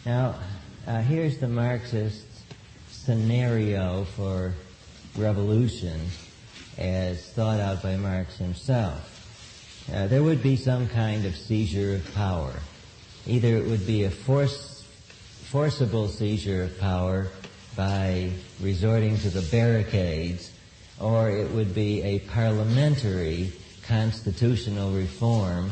Now, here's the Marxist scenario for revolution as thought out by Marx himself. There would be some kind of seizure of power. Either it would be a forcible seizure of power by resorting to the barricades, or it would be a parliamentary constitutional reform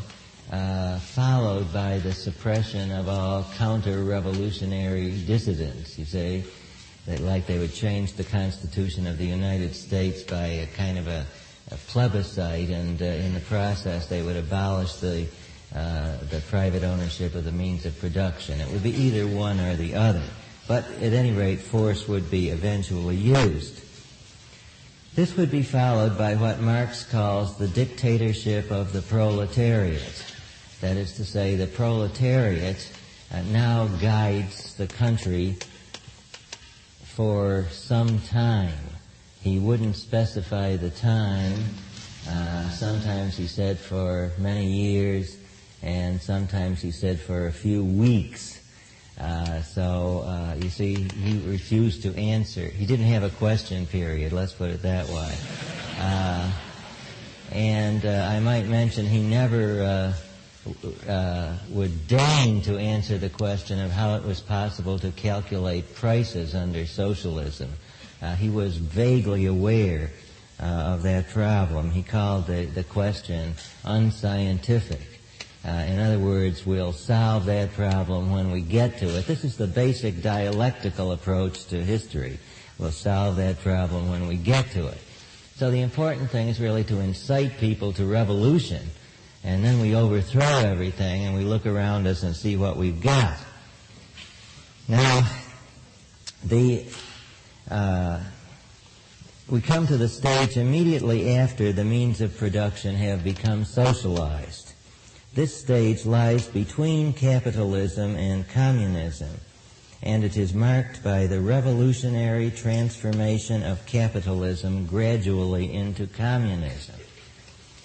followed by the suppression of all counter-revolutionary dissidents, you see. Like they would change the Constitution of the United States by a kind of a plebiscite, and in the process they would abolish the private ownership of the means of production. It would be either one or the other. But at any rate, force would be eventually used. This would be followed by what Marx calls the dictatorship of the proletariat. That is to say, the proletariat now guides the country for some time. He wouldn't specify the time. Sometimes he said for many years, and sometimes he said for a few weeks. You see, he refused to answer. He didn't have a question period, let's put it that way. I might mention he never would deign to answer the question of how it was possible to calculate prices under socialism. He was vaguely aware of that problem. He called the question unscientific. In other words, we'll solve that problem when we get to it. This is the basic dialectical approach to history. We'll solve that problem when we get to it. So the important thing is really to incite people to revolution, and then we overthrow everything and we look around us and see what we've got. Now, we come to the stage immediately after the means of production have become socialized. This stage lies between capitalism and communism, and it is marked by the revolutionary transformation of capitalism gradually into communism.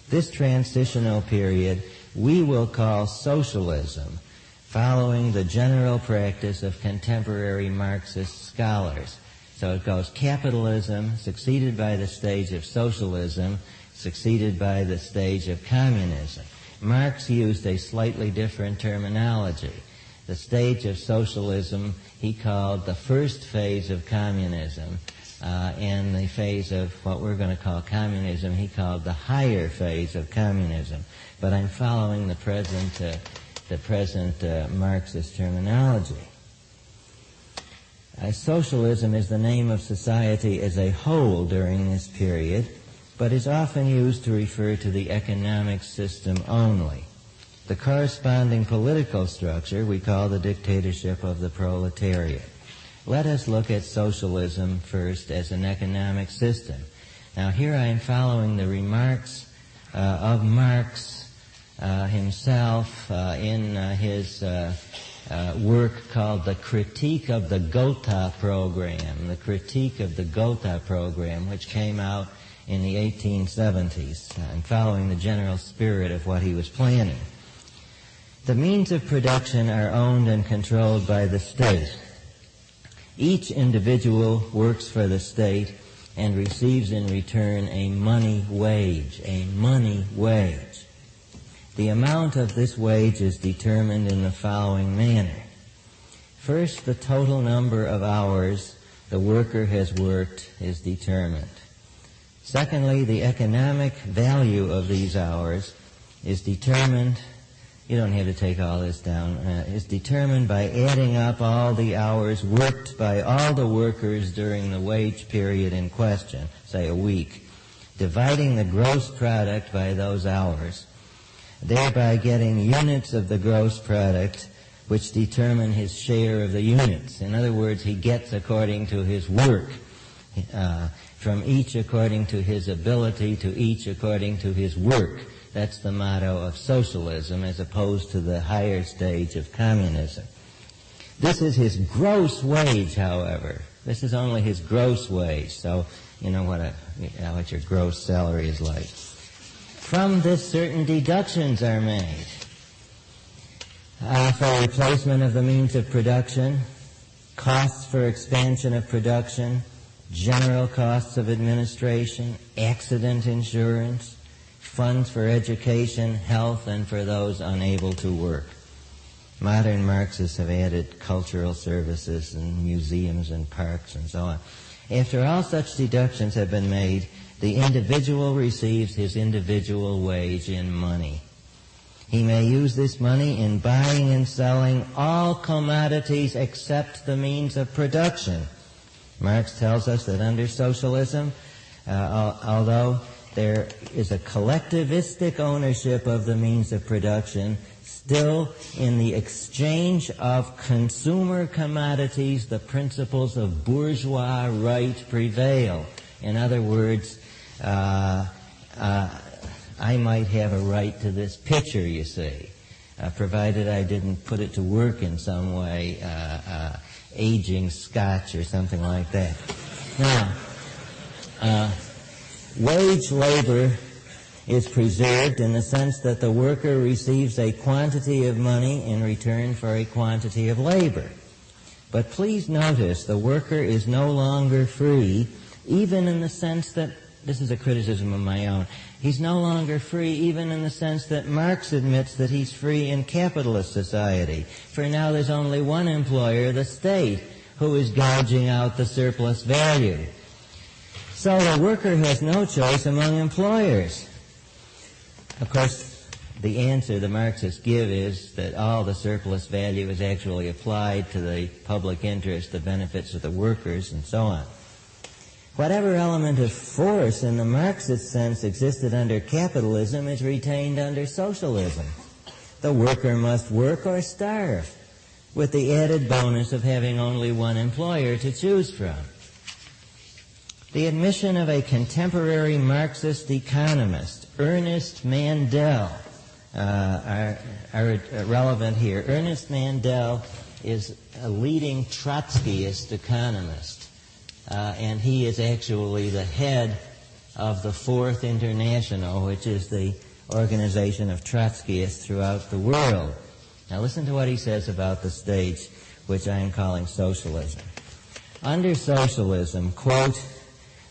This transitional period we will call socialism, following the general practice of contemporary Marxist scholars. So it goes capitalism, succeeded by the stage of socialism, succeeded by the stage of communism. Marx used a slightly different terminology. The stage of socialism he called the first phase of communism, and the phase of what we're going to call communism he called the higher phase of communism. But I'm following the present Marxist terminology. Socialism is the name of society as a whole during this period, but is often used to refer to the economic system only. The corresponding political structure we call the dictatorship of the proletariat. Let us look at socialism first as an economic system. Now here I am following the remarks of Marx himself in his work called The Critique of the Gotha Program, the Critique of the Gotha Program, which came out in the 1870s. I'm following the general spirit of what he was planning. The means of production are owned and controlled by the state. Each individual works for the state and receives in return a money wage, The amount of this wage is determined in the following manner. First, the total number of hours the worker has worked is determined. Secondly, the economic value of these hours is determined, you don't have to take all this down, is determined by adding up all the hours worked by all the workers during the wage period in question, say a week, dividing the gross product by those hours, thereby getting units of the gross product which determine his share of the units. In other words, he gets according to his work, from each according to his ability to each according to his work. That's the motto of socialism as opposed to the higher stage of communism. This is his gross wage, however. This is only his gross wage, so you know what your gross salary is like. From this, certain deductions are made. for replacement of the means of production, costs for expansion of production, general costs of administration, accident insurance, funds for education, health, and for those unable to work. Modern Marxists have added cultural services and museums and parks and so on. After all such deductions have been made, the individual receives his individual wage in money. He may use this money in buying and selling all commodities except the means of production. Marx tells us that under socialism, although there is a collectivistic ownership of the means of production, still in the exchange of consumer commodities, the principles of bourgeois right prevail. In other words, I might have a right to this picture, you see, provided I didn't put it to work in some way, aging scotch or something like that. Now, wage labor is preserved in the sense that the worker receives a quantity of money in return for a quantity of labor. But please notice the worker is no longer free, even in the sense that, this is a criticism of my own, he's no longer free even in the sense that Marx admits that he's free in capitalist society. For now there's only one employer, the state, who is gouging out the surplus value. So the worker has no choice among employers. Of course, the answer the Marxists give is that all the surplus value is actually applied to the public interest, the benefits of the workers, and so on. Whatever element of force in the Marxist sense existed under capitalism is retained under socialism. The worker must work or starve, with the added bonus of having only one employer to choose from. The admission of a contemporary Marxist economist, Ernest Mandel, are relevant here. Ernest Mandel is a leading Trotskyist economist, and he is actually the head of the Fourth International, which is the organization of Trotskyists throughout the world. Now listen to what he says about the stage, which I am calling socialism. Under socialism, quote,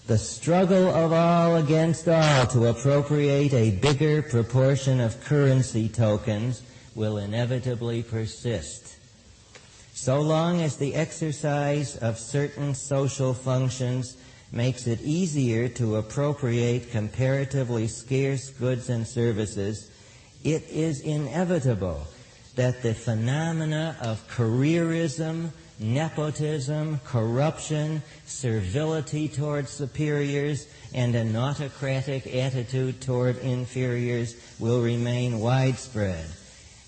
the struggle of all against all to appropriate a bigger proportion of currency tokens will inevitably persist. So long as the exercise of certain social functions makes it easier to appropriate comparatively scarce goods and services, it is inevitable that the phenomena of careerism, nepotism, corruption, servility toward superiors, and an autocratic attitude toward inferiors will remain widespread.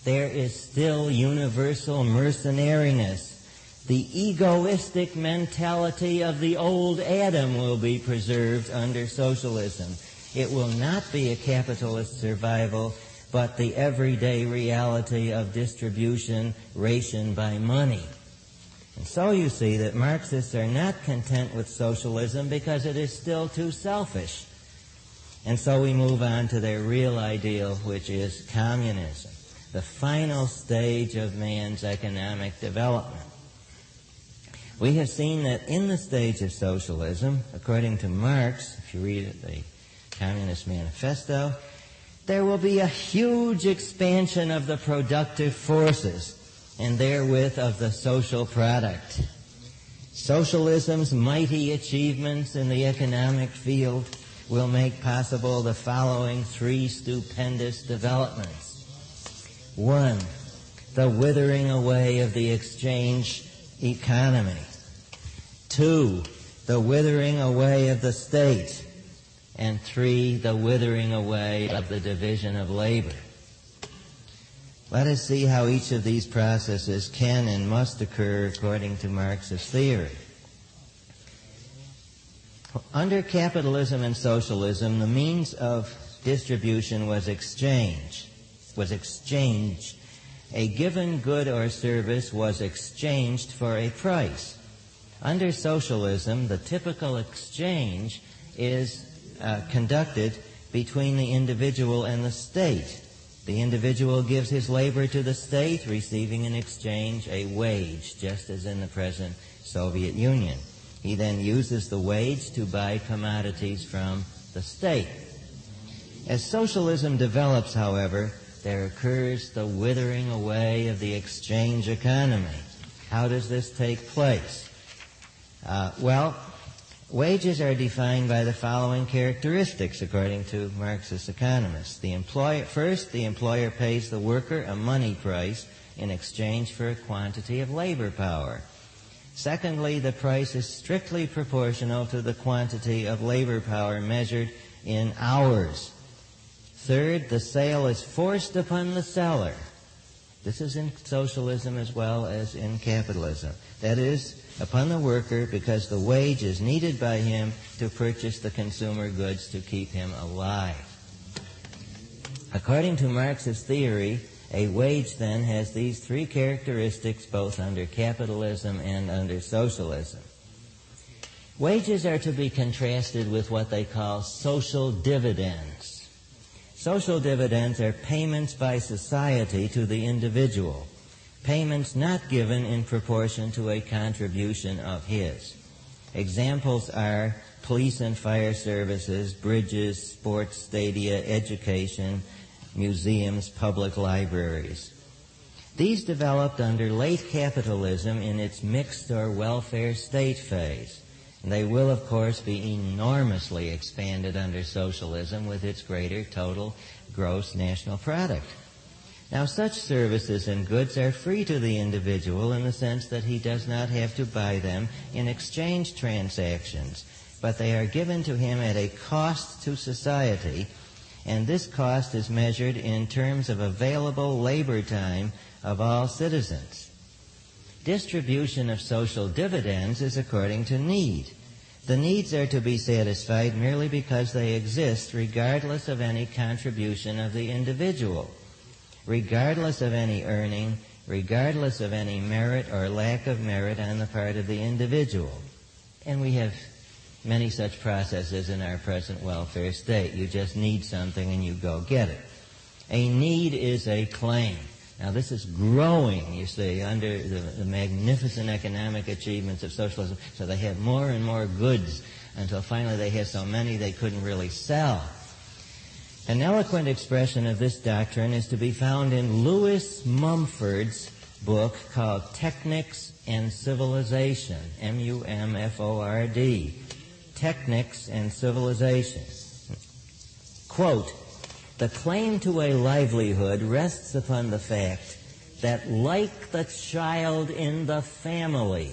There is still universal mercenariness. The egoistic mentality of the old Adam will be preserved under socialism. It will not be a capitalist survival, but the everyday reality of distribution rationed by money. And so you see that Marxists are not content with socialism because it is still too selfish. And so we move on to their real ideal, which is communism, the final stage of man's economic development. We have seen that in the stage of socialism, according to Marx, if you read the Communist Manifesto, there will be a huge expansion of the productive forces and therewith of the social product. Socialism's mighty achievements in the economic field will make possible the following three stupendous developments. 1, the withering away of the exchange economy. 2, the withering away of the state. And 3, the withering away of the division of labor. Let us see how each of these processes can and must occur according to Marxist theory. Under capitalism and socialism, the means of distribution was exchange. A given good or service was exchanged for a price. Under socialism, the typical exchange is conducted between the individual and the state. The individual gives his labor to the state, receiving in exchange a wage, just as in the present Soviet Union. He then uses the wage to buy commodities from the state. As socialism develops, however, there occurs the withering away of the exchange economy. How does this take place? Wages are defined by the following characteristics, according to Marxist economists. First, the employer pays the worker a money price in exchange for a quantity of labor power. Secondly, the price is strictly proportional to the quantity of labor power measured in hours. Third, the sale is forced upon the seller. This is in socialism as well as in capitalism. That is, upon the worker, because the wage is needed by him to purchase the consumer goods to keep him alive. According to Marxist theory, a wage then has these three characteristics both under capitalism and under socialism. Wages are to be contrasted with what they call social dividends. Social dividends are payments by society to the individual, payments not given in proportion to a contribution of his. Examples are police and fire services, bridges, sports stadia, education, museums, public libraries. These developed under late capitalism in its mixed or welfare state phase. And they will, of course, be enormously expanded under socialism with its greater total gross national product. Now, such services and goods are free to the individual in the sense that he does not have to buy them in exchange transactions, but they are given to him at a cost to society, and this cost is measured in terms of available labor time of all citizens. Distribution of social dividends is according to need. The needs are to be satisfied merely because they exist, regardless of any contribution of the individual, regardless of any earning, regardless of any merit or lack of merit on the part of the individual. And we have many such processes in our present welfare state. You just need something and you go get it. A need is a claim. Now, this is growing, you see, under the magnificent economic achievements of socialism. So they have more and more goods until finally they have so many they couldn't really sell. An eloquent expression of this doctrine is to be found in Lewis Mumford's book called Technics and Civilization, M-U-M-F-O-R-D, Technics and Civilization. Quote, "The claim to a livelihood rests upon the fact that like the child in the family,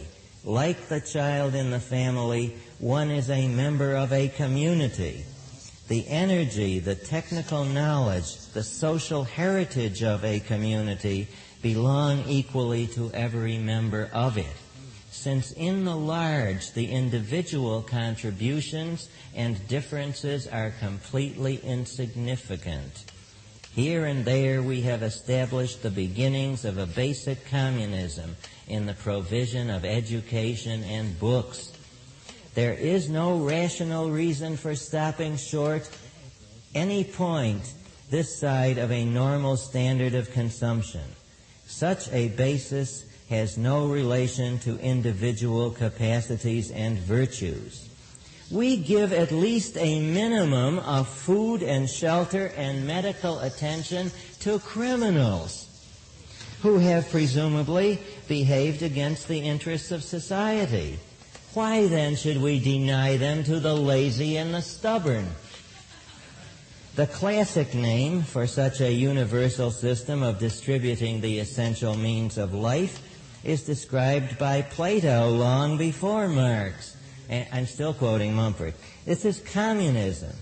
one is a member of a community. The energy, the technical knowledge, the social heritage of a community belong equally to every member of it. Since in the large the individual contributions and differences are completely insignificant. Here and there we have established the beginnings of a basic communism in the provision of education and books. There is no rational reason for stopping short any point this side of a normal standard of consumption. Such a basis has no relation to individual capacities and virtues. We give at least a minimum of food and shelter and medical attention to criminals who have presumably behaved against the interests of society. Why then should we deny them to the lazy and the stubborn? The classic name for such a universal system of distributing the essential means of life is described by Plato long before Marx. And I'm still quoting Mumford. This is communism.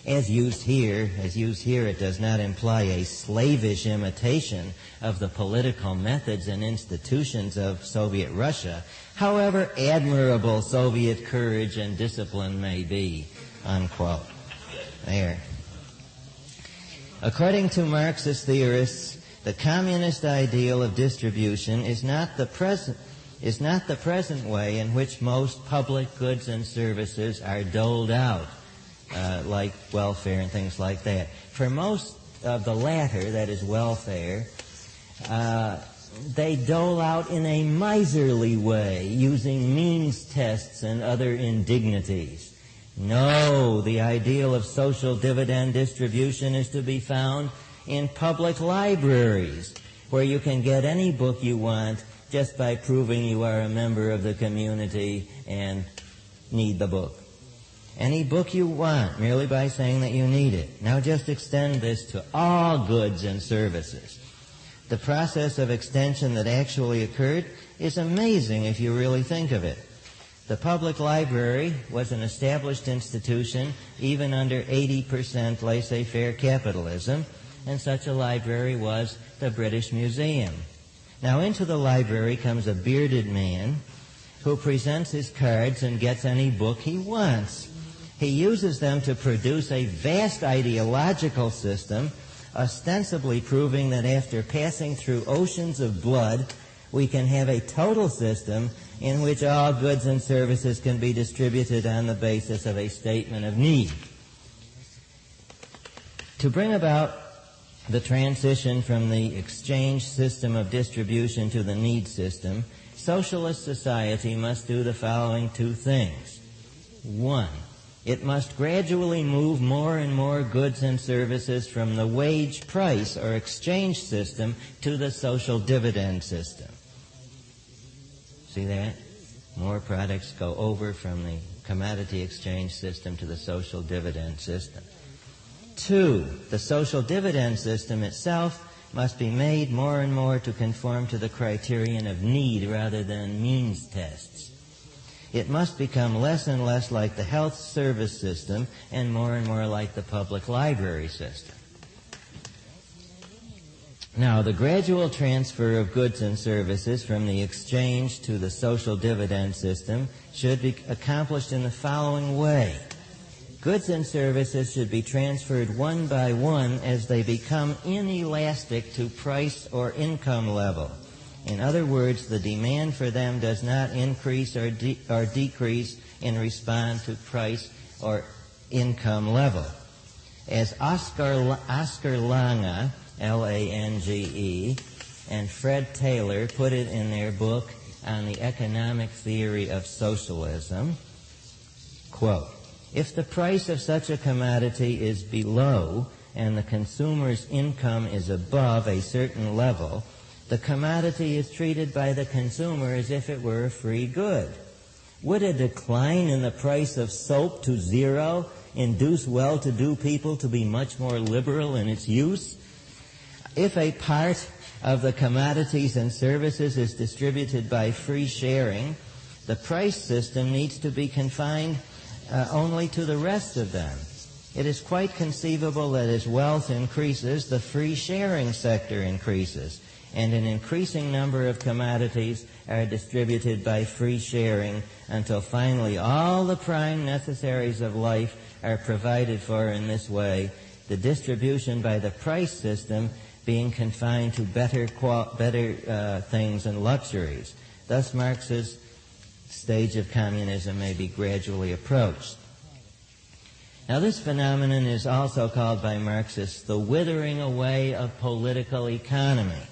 As used here, it does not imply a slavish imitation of the political methods and institutions of Soviet Russia, however admirable Soviet courage and discipline may be, unquote. There. According to Marxist theorists, the communist ideal of distribution is not the present way in which most public goods and services are doled out, like welfare and things like that. For most of the latter, that is welfare, they dole out in a miserly way, using means tests and other indignities. No, the ideal of social dividend distribution is to be found in public libraries, where you can get any book you want just by proving you are a member of the community and need the book. Any book you want, merely by saying that you need it. Now just extend this to all goods and services. The process of extension that actually occurred is amazing if you really think of it. The public library was an established institution even under 80% laissez-faire capitalism, and such a library was the British Museum. Now into the library comes a bearded man who presents his cards and gets any book he wants. He uses them to produce a vast ideological system, ostensibly proving that after passing through oceans of blood, we can have a total system in which all goods and services can be distributed on the basis of a statement of need. To bring about the transition from the exchange system of distribution to the need system, socialist society must do the following two things. One, it must gradually move more and more goods and services from the wage price or exchange system to the social dividend system. See that? More products go over from the commodity exchange system to the social dividend system. Two, the social dividend system itself must be made more and more to conform to the criterion of need rather than means tests. It must become less and less like the health service system and more like the public library system. Now, the gradual transfer of goods and services from the exchange to the social dividend system should be accomplished in the following way. Goods and services should be transferred one by one as they become inelastic to price or income level. In other words, the demand for them does not increase or decrease in response to price or income level. As Oscar Lange, Lange, and Fred Taylor put it in their book on the economic theory of socialism, quote, if the price of such a commodity is below and the consumer's income is above a certain level, the commodity is treated by the consumer as if it were a free good. Would a decline in the price of soap to zero induce well-to-do people to be much more liberal in its use? If a part of the commodities and services is distributed by free sharing, the price system needs to be confined only to the rest of them. It is quite conceivable that as wealth increases, the free sharing sector increases, and an increasing number of commodities are distributed by free sharing until finally all the prime necessaries of life are provided for in this way, the distribution by the price system being confined to better things and luxuries. Thus, Marx's stage of communism may be gradually approached. Now, this phenomenon is also called by Marxists the withering away of political economy.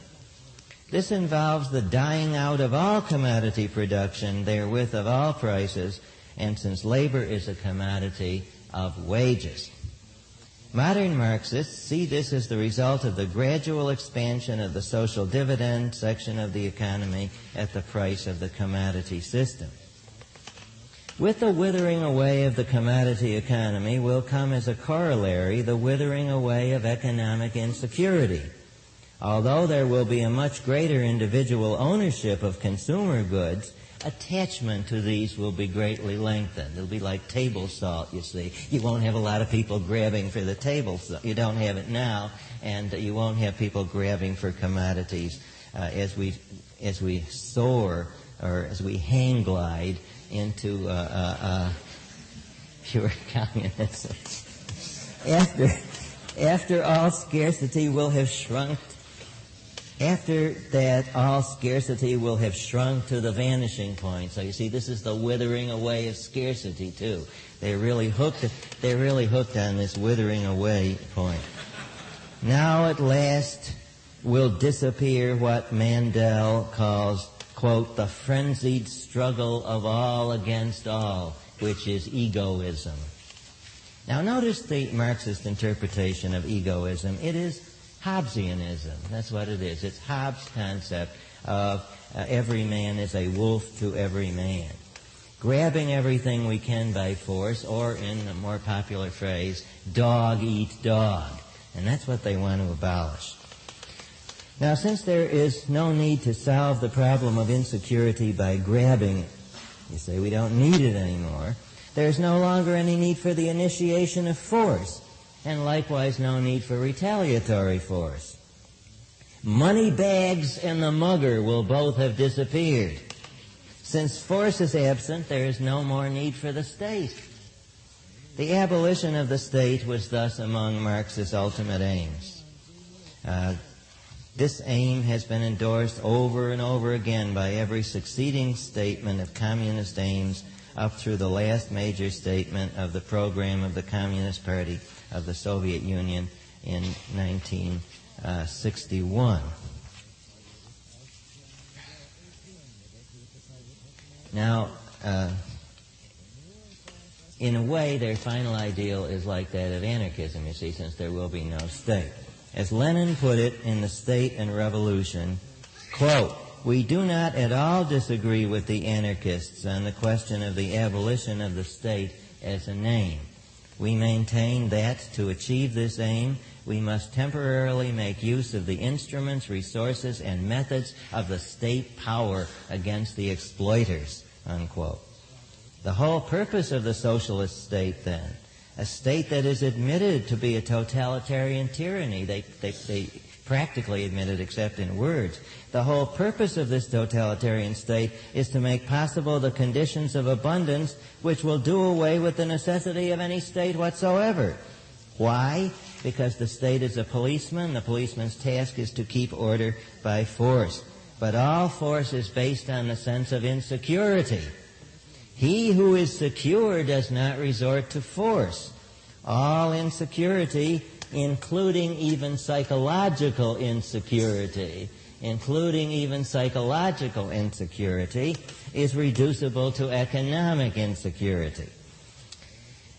This involves the dying out of all commodity production, therewith of all prices, and since labor is a commodity, of wages. Modern Marxists see this as the result of the gradual expansion of the social dividend section of the economy at the price of the commodity system. With the withering away of the commodity economy will come as a corollary the withering away of economic insecurity. Although there will be a much greater individual ownership of consumer goods, attachment to these will be greatly lengthened. It'll be like table salt, you see. You won't have a lot of people grabbing for the table salt. You don't have it now, and you won't have people grabbing for commodities as we soar or as we hang glide into pure communism. After all scarcity will have shrunk. After that, all scarcity will have shrunk to the vanishing point. So you see, this is the withering away of scarcity too. They're really hooked on this withering away point. Now at last will disappear what Mandel calls, quote, the frenzied struggle of all against all, which is egoism. Now notice the Marxist interpretation of egoism. It is Hobbesianism. That's what it is. It's Hobbes' concept of every man is a wolf to every man. Grabbing everything we can by force, or in a more popular phrase, dog eat dog. And that's what they want to abolish. Now, since there is no need to solve the problem of insecurity by grabbing it, you say we don't need it anymore, there's no longer any need for the initiation of force, and likewise no need for retaliatory force. Money bags and the mugger will both have disappeared. Since force is absent, there is no more need for the state. The abolition of the state was thus among Marx's ultimate aims. This aim has been endorsed over and over again by every succeeding statement of communist aims up through the last major statement of the program of the Communist Party of the Soviet Union in 1961. Now, in a way, their final ideal is like that of anarchism, you see, since there will be no state. As Lenin put it in The State and Revolution, quote, we do not at all disagree with the anarchists on the question of the abolition of the state as a name. We maintain that to achieve this aim, we must temporarily make use of the instruments, resources, and methods of the state power against the exploiters, unquote. The whole purpose of the socialist state, then, a state that is admitted to be a totalitarian tyranny, they practically admit it except in words. The whole purpose of this totalitarian state is to make possible the conditions of abundance which will do away with the necessity of any state whatsoever. Why? Because the state is a policeman. The policeman's task is to keep order by force. But all force is based on the sense of insecurity. He who is secure does not resort to force. All insecurity, including even psychological insecurity, is reducible to economic insecurity.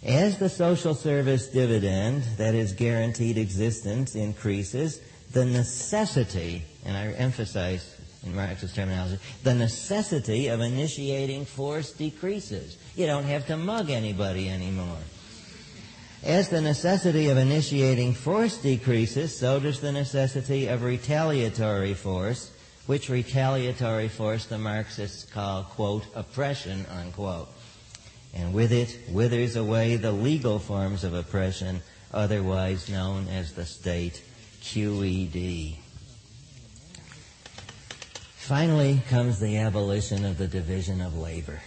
As the social service dividend, that is guaranteed existence, increases, the necessity, and I emphasize in Marxist terminology, the necessity of initiating force decreases. You don't have to mug anybody anymore. As the necessity of initiating force decreases, so does the necessity of retaliatory force, which retaliatory force the Marxists call, quote, oppression, unquote. And with it withers away the legal forms of oppression, otherwise known as the state, QED. Finally comes the abolition of the division of labor.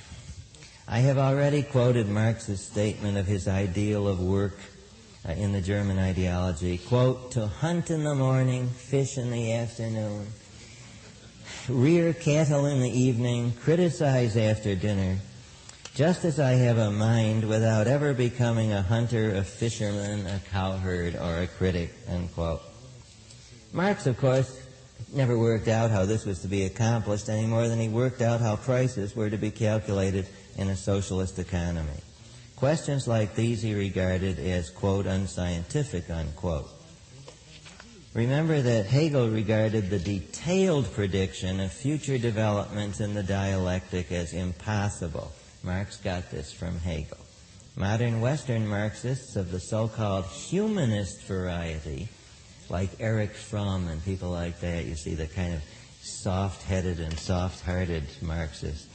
I have already quoted Marx's statement of his ideal of work in the German ideology, quote, to hunt in the morning, fish in the afternoon, rear cattle in the evening, criticize after dinner, just as I have a mind without ever becoming a hunter, a fisherman, a cowherd, or a critic, unquote. Marx, of course, never worked out how this was to be accomplished any more than he worked out how prices were to be calculated in a socialist economy. Questions like these he regarded as, quote, unscientific, unquote. Remember that Hegel regarded the detailed prediction of future developments in the dialectic as impossible. Marx got this from Hegel. Modern Western Marxists of the so-called humanist variety, like Erich Fromm and people like that, you see, the kind of soft-headed and soft-hearted Marxists,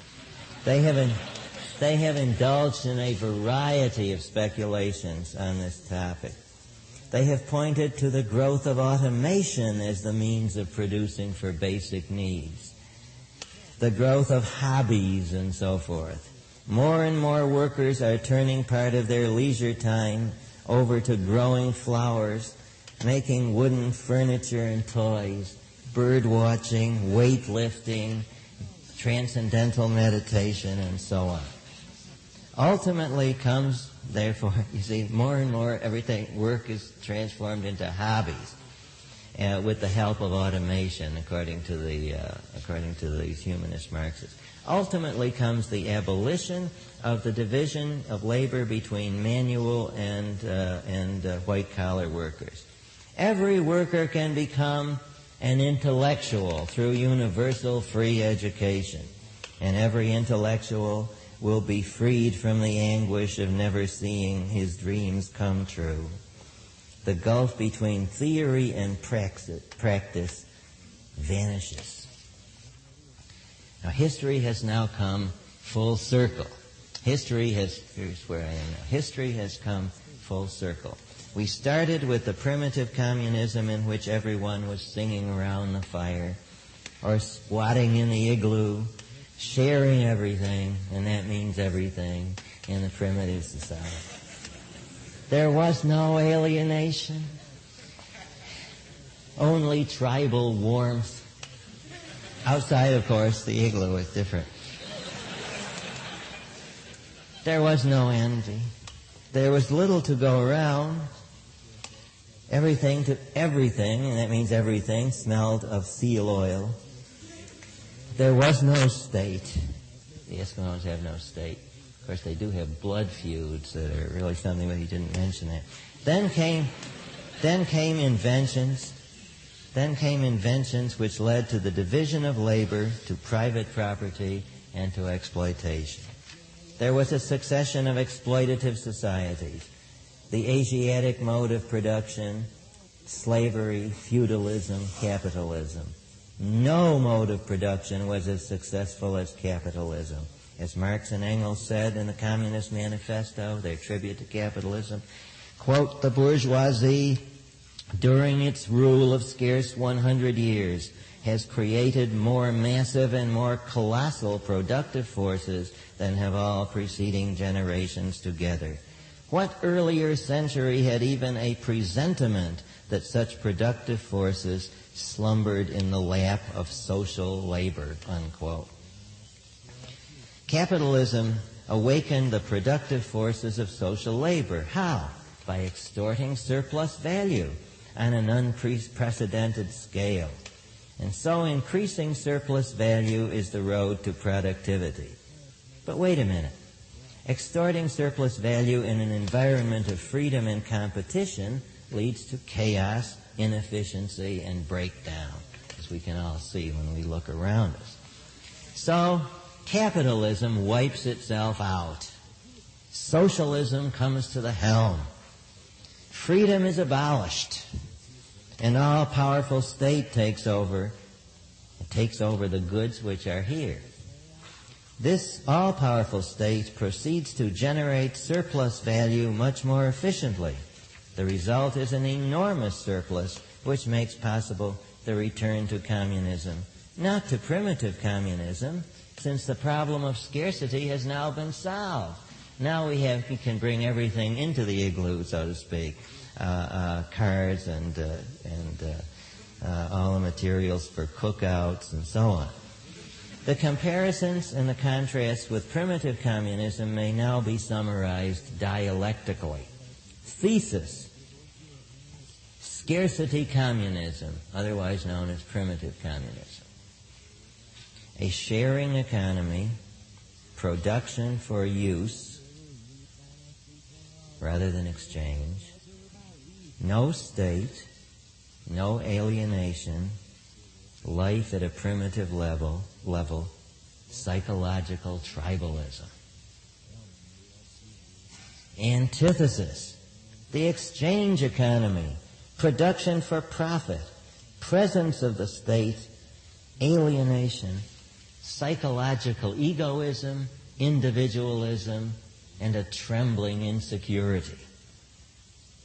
they have indulged in a variety of speculations on this topic. They have pointed to the growth of automation as the means of producing for basic needs, the growth of hobbies and so forth. More and more workers are turning part of their leisure time over to growing flowers, making wooden furniture and toys, bird watching, weightlifting, transcendental meditation, and so on. Ultimately comes, therefore, you see, more and more work is transformed into hobbies. with the help of automation, according to these humanist Marxists. Ultimately comes the abolition of the division of labor between manual and white-collar workers. Every worker can become an intellectual through universal free education, and every intellectual will be freed from the anguish of never seeing his dreams come true. The gulf between theory and practice vanishes. Now, history has now come full circle. Here's where I am now. History has come full circle. We started with the primitive communism in which everyone was singing around the fire or squatting in the igloo, sharing everything, and that means everything in the primitive society. There was no alienation, only tribal warmth. Outside, of course, the igloo was different. There was no envy. There was little to go around. Everything, and that means everything, smelled of seal oil. There was no state. The Eskimos have no state. Of course, they do have blood feuds that are really something, but he didn't mention that. Then came inventions. Then came inventions which led to the division of labor, to private property, and to exploitation. There was a succession of exploitative societies. The Asiatic mode of production, slavery, feudalism, capitalism. No mode of production was as successful as capitalism. As Marx and Engels said in the Communist Manifesto, their tribute to capitalism, quote, the bourgeoisie, during its rule of scarce 100 years, has created more massive and more colossal productive forces than have all preceding generations together. What earlier century had even a presentiment that such productive forces slumbered in the lap of social labor, unquote. Capitalism awakened the productive forces of social labor. How? By extorting surplus value on an unprecedented scale. And so increasing surplus value is the road to productivity. But wait a minute. Extorting surplus value in an environment of freedom and competition leads to chaos, inefficiency, and breakdown, as we can all see when we look around us. So, capitalism wipes itself out. Socialism comes to the helm. Freedom is abolished. An all-powerful state takes over. It takes over the goods which are here. This all-powerful state proceeds to generate surplus value much more efficiently. The result is an enormous surplus, which makes possible the return to communism. Not to primitive communism, since the problem of scarcity has now been solved. Now we can bring everything into the igloo, so to speak. Cars and all the materials for cookouts and so on. The comparisons and the contrasts with primitive communism may now be summarized dialectically. Thesis: scarcity communism, otherwise known as primitive communism. A sharing economy, production for use rather than exchange, no state, no alienation, life at a primitive level, psychological tribalism. Antithesis: the exchange economy, production for profit, presence of the state, alienation, psychological egoism, individualism, and a trembling insecurity.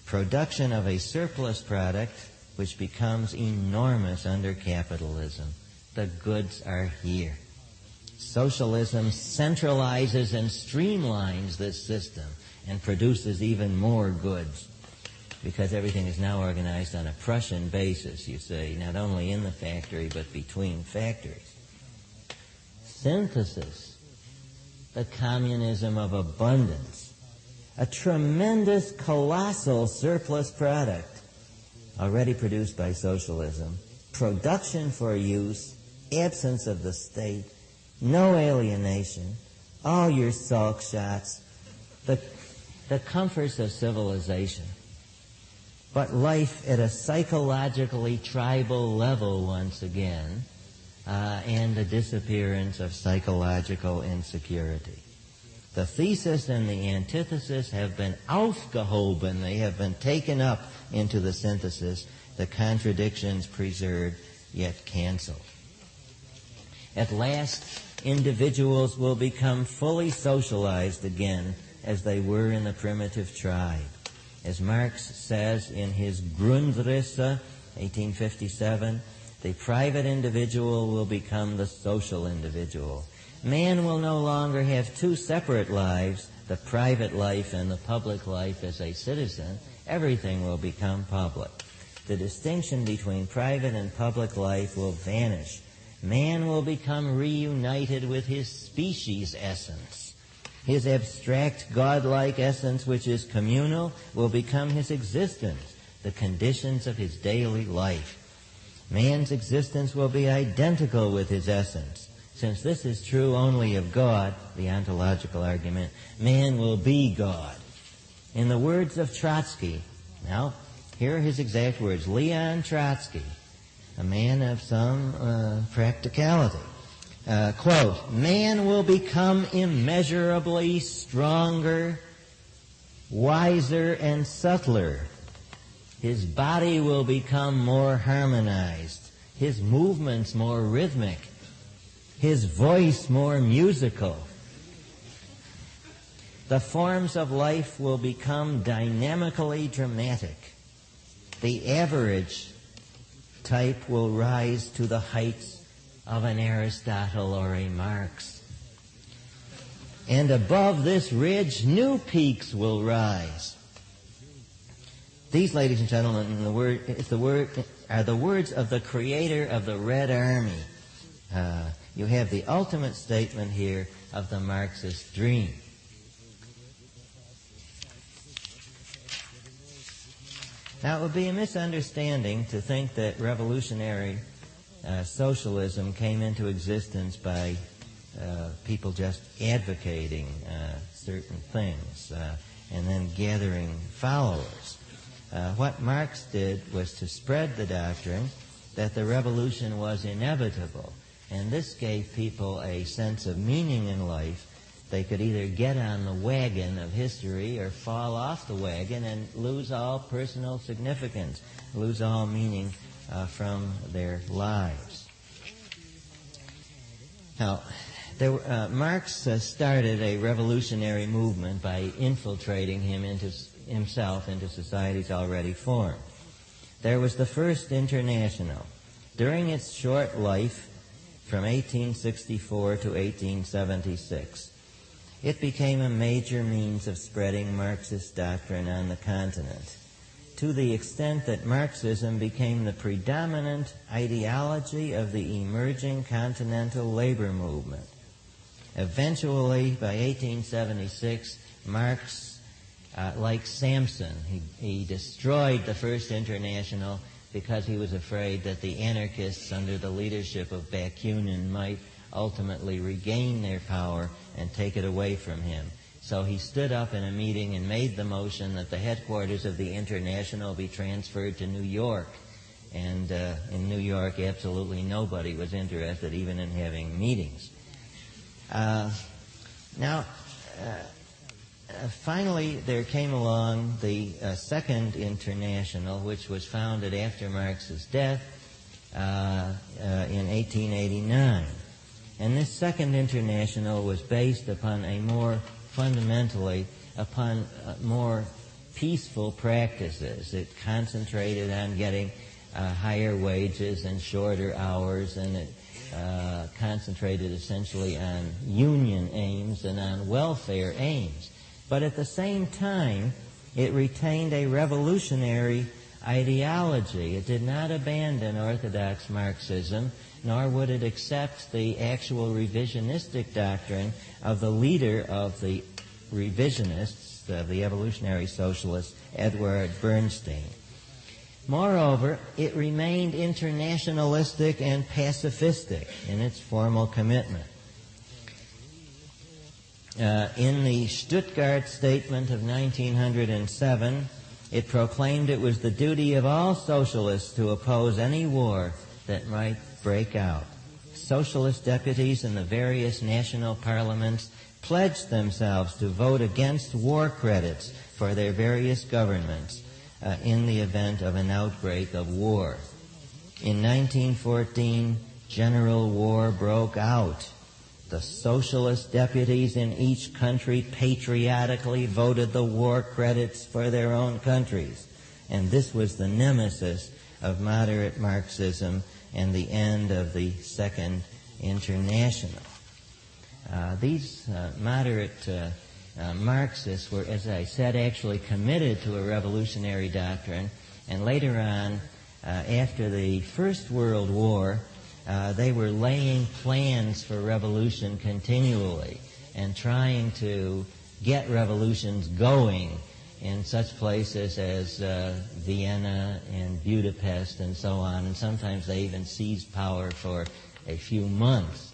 Production of a surplus product which becomes enormous under capitalism. The goods are here. Socialism centralizes and streamlines this system and produces even more goods, because everything is now organized on a Prussian basis, you see, not only in the factory but between factories. Synthesis: the communism of abundance, a tremendous, colossal surplus product, already produced by socialism, production for use, absence of the state, no alienation, all your salk shots, the comforts of civilization. But life at a psychologically tribal level once again, and the disappearance of psychological insecurity. The thesis and the antithesis have been aufgehoben. They have been taken up into the synthesis, the contradictions preserved yet canceled. At last, individuals will become fully socialized again as they were in the primitive tribe. As Marx says in his Grundrisse, 1857, the private individual will become the social individual. Man will no longer have two separate lives, the private life and the public life as a citizen. Everything will become public. The distinction between private and public life will vanish. Man will become reunited with his species essence. His abstract, godlike essence, which is communal, will become his existence, the conditions of his daily life. Man's existence will be identical with his essence. Since this is true only of God, the ontological argument, man will be God. In the words of Trotsky, now, here are his exact words, Leon Trotsky, a man of some practicality, quote, man will become immeasurably stronger, wiser, and subtler. His body will become more harmonized, his movements more rhythmic, his voice more musical. The forms of life will become dynamically dramatic. The average type will rise to the heights of an Aristotle or a Marx. And above this ridge, new peaks will rise. These, ladies and gentlemen, are the words of the creator of the Red Army. You have the ultimate statement here of the Marxist dream. Now, it would be a misunderstanding to think that revolutionary socialism came into existence by people just advocating certain things and then gathering followers. What Marx did was to spread the doctrine that the revolution was inevitable, and this gave people a sense of meaning in life. They could either get on the wagon of history or fall off the wagon and lose all personal significance, lose all meaning from their lives. Now, Marx started a revolutionary movement by infiltrating himself into societies already formed. There was the First International. During its short life, from 1864 to 1876, it became a major means of spreading Marxist doctrine on the continent, to the extent that Marxism became the predominant ideology of the emerging continental labor movement. Eventually, by 1876, Marx, like Samson, he destroyed the First International because he was afraid that the anarchists under the leadership of Bakunin might ultimately regain their power and take it away from him. So he stood up in a meeting and made the motion that the headquarters of the International be transferred to New York. And in New York, absolutely nobody was interested even in having meetings. Finally, there came along the Second International, which was founded after Marx's death in 1889. And this Second International was based upon more peaceful practices. It concentrated on getting higher wages and shorter hours, and it concentrated essentially on union aims and on welfare aims. But at the same time, it retained a revolutionary ideology. It did not abandon orthodox Marxism, nor would it accept the actual revisionistic doctrine of the leader of the revisionists, the evolutionary socialist, Edward Bernstein. Moreover, it remained internationalistic and pacifistic in its formal commitment. In the Stuttgart Statement of 1907, it proclaimed it was the duty of all socialists to oppose any war that might break out. Socialist deputies in the various national parliaments pledged themselves to vote against war credits for their various governments in the event of an outbreak of war. In 1914, general war broke out. The socialist deputies in each country patriotically voted the war credits for their own countries. And this was the nemesis of moderate Marxism and the end of the Second International. These moderate Marxists were, as I said, actually committed to a revolutionary doctrine, and later on, after the First World War, they were laying plans for revolution continually and trying to get revolutions going in such places as Vienna and Budapest and so on, and sometimes they even seized power for a few months.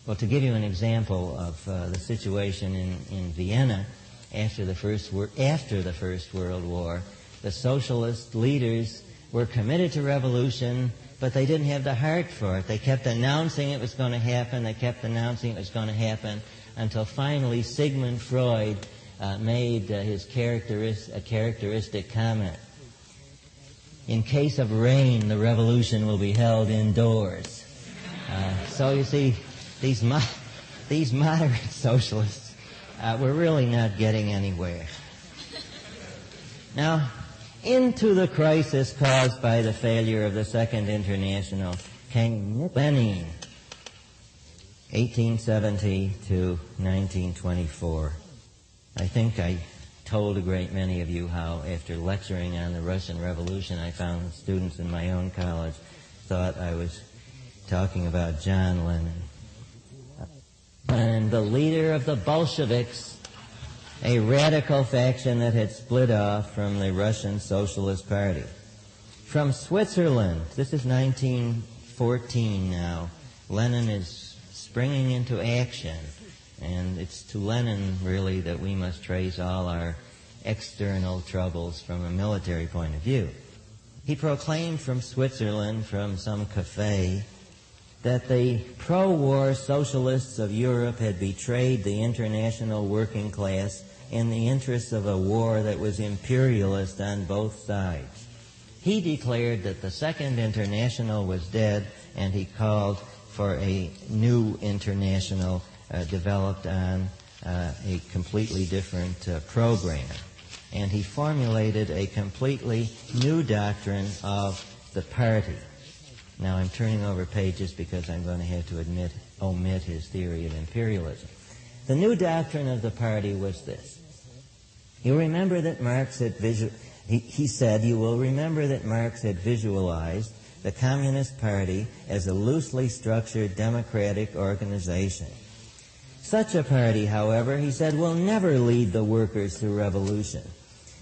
Well, to give you an example of the situation in Vienna after the First World War, the socialist leaders were committed to revolution, but they didn't have the heart for it. They kept announcing it was going to happen. They kept announcing it was going to happen until finally Sigmund Freud made his characteristic comment. In case of rain, the revolution will be held indoors. So you see, these moderate socialists were really not getting anywhere. Now, into the crisis caused by the failure of the Second International came Lenin, 1870 to 1924. I think I told a great many of you how, after lecturing on the Russian Revolution, I found students in my own college thought I was talking about John Lennon. And the leader of the Bolsheviks, a radical faction that had split off from the Russian Socialist Party. From Switzerland, this is 1914 now, Lenin is springing into action, and it's to Lenin, really, that we must trace all our external troubles from a military point of view. He proclaimed from Switzerland, from some cafe, that the pro-war socialists of Europe had betrayed the international working class in the interests of a war that was imperialist on both sides. He declared that the Second International was dead, and he called for a new international developed on a completely different program. And he formulated a completely new doctrine of the party. Now I'm turning over pages because I'm going to have to omit his theory of imperialism. The new doctrine of the party was this. You remember that Marx had he said, you will remember that Marx had visualized the Communist Party as a loosely structured democratic organization. Such a party, however, he said, will never lead the workers to revolution,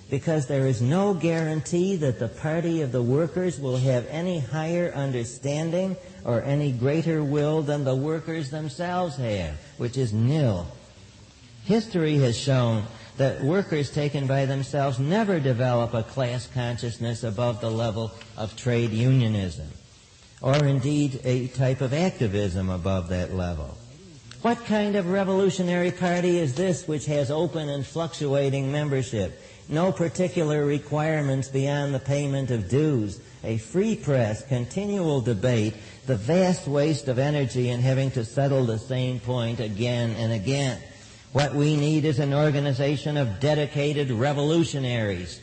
because there is no guarantee that the party of the workers will have any higher understanding or any greater will than the workers themselves have, which is nil. History has shown that workers taken by themselves never develop a class consciousness above the level of trade unionism, or indeed a type of activism above that level. What kind of revolutionary party is this which has open and fluctuating membership, no particular requirements beyond the payment of dues, a free press, continual debate, the vast waste of energy in having to settle the same point again and again? What we need is an organization of dedicated revolutionaries,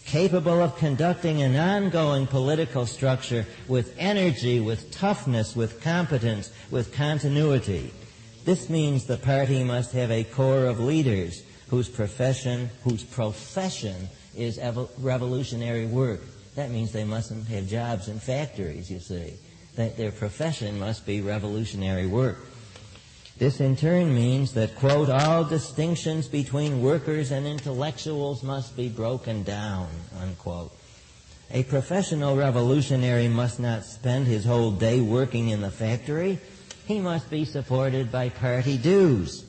capable of conducting an ongoing political structure with energy, with toughness, with competence, with continuity. This means the party must have a core of leaders whose profession is revolutionary work. That means they mustn't have jobs in factories, you see. Their profession must be revolutionary work. This in turn means that, quote, all distinctions between workers and intellectuals must be broken down, unquote. A professional revolutionary must not spend his whole day working in the factory. He must be supported by party dues.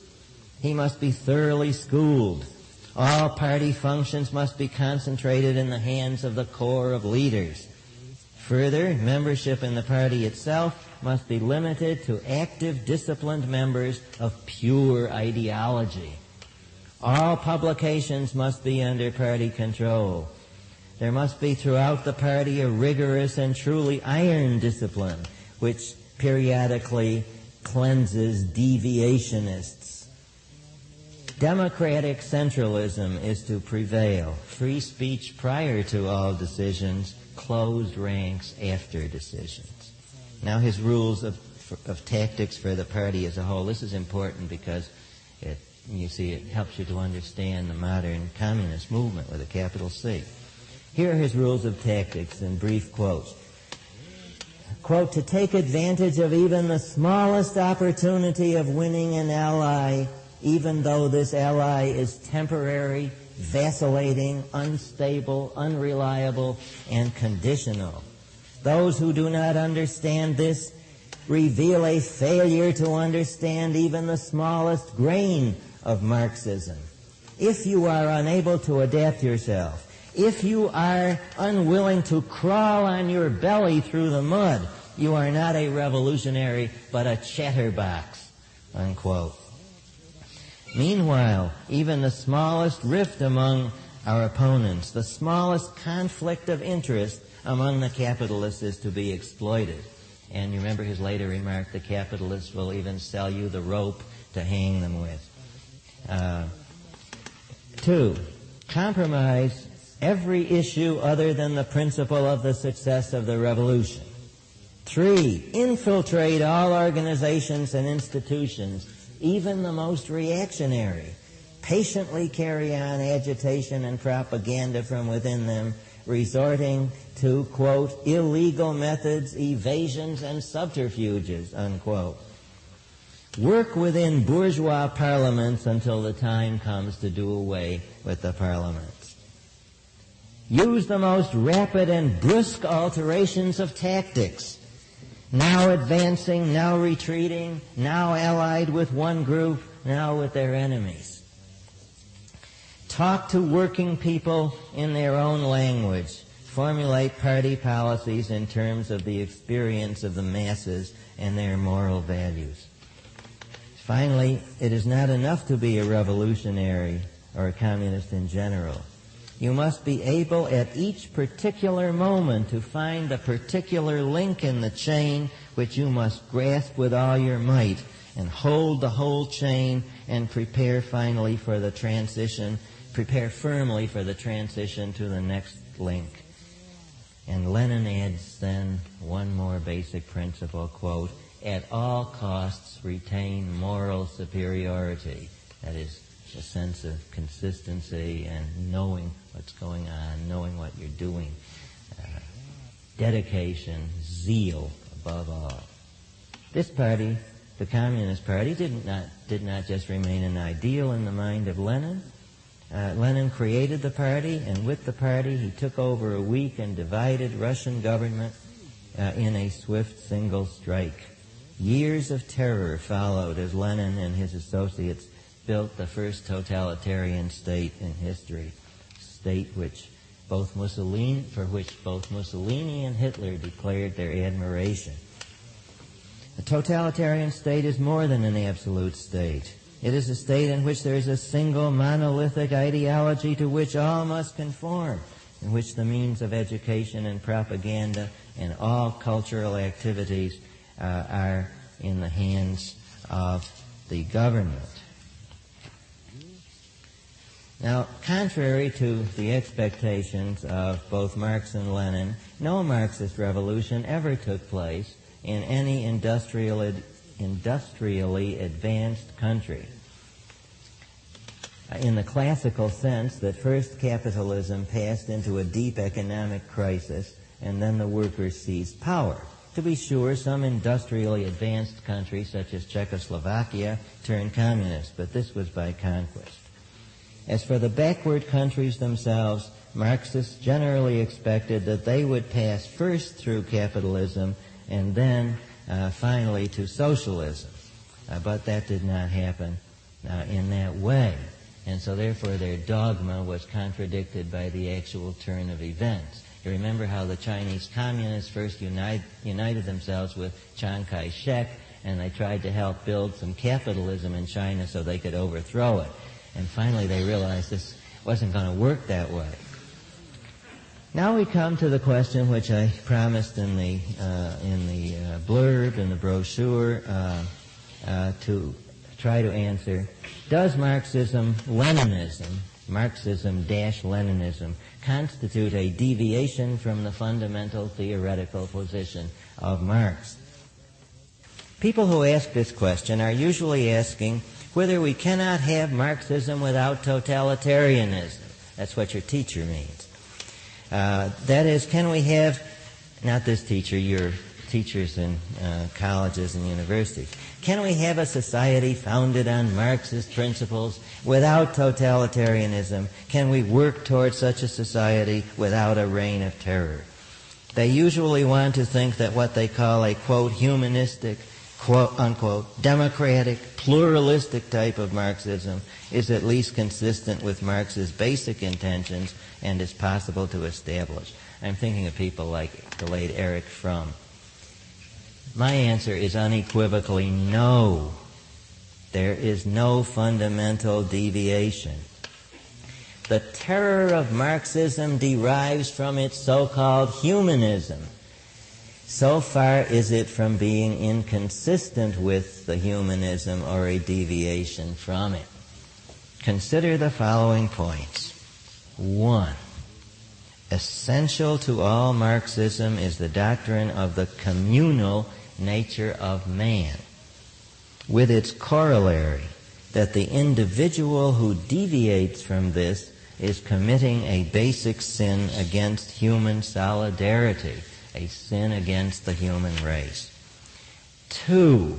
He must be thoroughly schooled. All party functions must be concentrated in the hands of the corps of leaders. Further, membership in the party itself must be limited to active, disciplined members of pure ideology. All publications must be under party control. There must be throughout the party a rigorous and truly iron discipline, which periodically cleanses deviationists. Democratic centralism is to prevail. Free speech prior to all decisions, closed ranks after decisions. Now his rules of tactics for the party as a whole. This is important because it helps you to understand the modern communist movement with a capital C. Here are his rules of tactics in brief quotes. Quote, to take advantage of even the smallest opportunity of winning an ally, even though this ally is temporary, vacillating, unstable, unreliable, and conditional. Those who do not understand this reveal a failure to understand even the smallest grain of Marxism. If you are unable to adapt yourself, if you are unwilling to crawl on your belly through the mud, you are not a revolutionary, but a chatterbox, unquote. Meanwhile, even the smallest rift among our opponents, the smallest conflict of interest among the capitalists is to be exploited. And you remember his later remark, the capitalists will even sell you the rope to hang them with. 2, compromise every issue other than the principle of the success of the revolution. 3, infiltrate all organizations and institutions, even the most reactionary. Patiently carry on agitation and propaganda from within them, resorting to, quote, illegal methods, evasions, and subterfuges, unquote. Work within bourgeois parliaments until the time comes to do away with the parliaments. Use the most rapid and brusque alterations of tactics, now advancing, now retreating, now allied with one group, now with their enemies. Talk to working people in their own language. Formulate party policies in terms of the experience of the masses and their moral values. Finally, it is not enough to be a revolutionary or a communist in general. You must be able at each particular moment to find the particular link in the chain which you must grasp with all your might and hold the whole chain and prepare firmly for the transition to the next link. And Lenin adds then one more basic principle, quote, at all costs retain moral superiority. That is, a sense of consistency and knowing what's going on, knowing what you're doing. Dedication, zeal above all. This party, the Communist Party, did not just remain an ideal in the mind of Lenin. Lenin created the party, and with the party he took over a weak and divided Russian government in a swift single strike. Years of terror followed as Lenin and his associates built the first totalitarian state in history, a state for which both Mussolini and Hitler declared their admiration. A totalitarian state is more than an absolute state. It is a state in which there is a single monolithic ideology to which all must conform, in which the means of education and propaganda and all cultural activities are in the hands of the government. Now, contrary to the expectations of both Marx and Lenin, no Marxist revolution ever took place in any industrially advanced country. In the classical sense that first capitalism passed into a deep economic crisis and then the workers seized power. to be sure, some industrially advanced countries, such as Czechoslovakia, turned communist, but this was by conquest. As for the backward countries themselves, Marxists generally expected that they would pass first through capitalism and then finally to socialism. But that did not happen in that way. And so therefore their dogma was contradicted by the actual turn of events. You remember how the Chinese communists first united themselves with Chiang Kai-shek, and they tried to help build some capitalism in China so they could overthrow it. And finally they realized this wasn't going to work that way. Now we come to the question which I promised in the blurb, in the brochure, to try to answer. Does Marxism-Leninism, Marxism-Leninism, constitute a deviation from the fundamental theoretical position of Marx? People who ask this question are usually asking whether we cannot have Marxism without totalitarianism. That's what your teacher means. That is, can we have, not this teacher, your teachers in colleges and universities, can we have a society founded on Marxist principles without totalitarianism? Can we work towards such a society without a reign of terror? They usually want to think that what they call a, quote, humanistic, quote, unquote, democratic, pluralistic type of Marxism is at least consistent with Marx's basic intentions and is possible to establish. I'm thinking of people like the late Erich Fromm. My answer is unequivocally no. There is no fundamental deviation. The terror of Marxism derives from its so-called humanism. So far is it from being inconsistent with the humanism or a deviation from it. Consider the following points. 1. Essential to all Marxism is the doctrine of the communal nature of man, with its corollary that the individual who deviates from this is committing a basic sin against human solidarity, a sin against the human race. 2.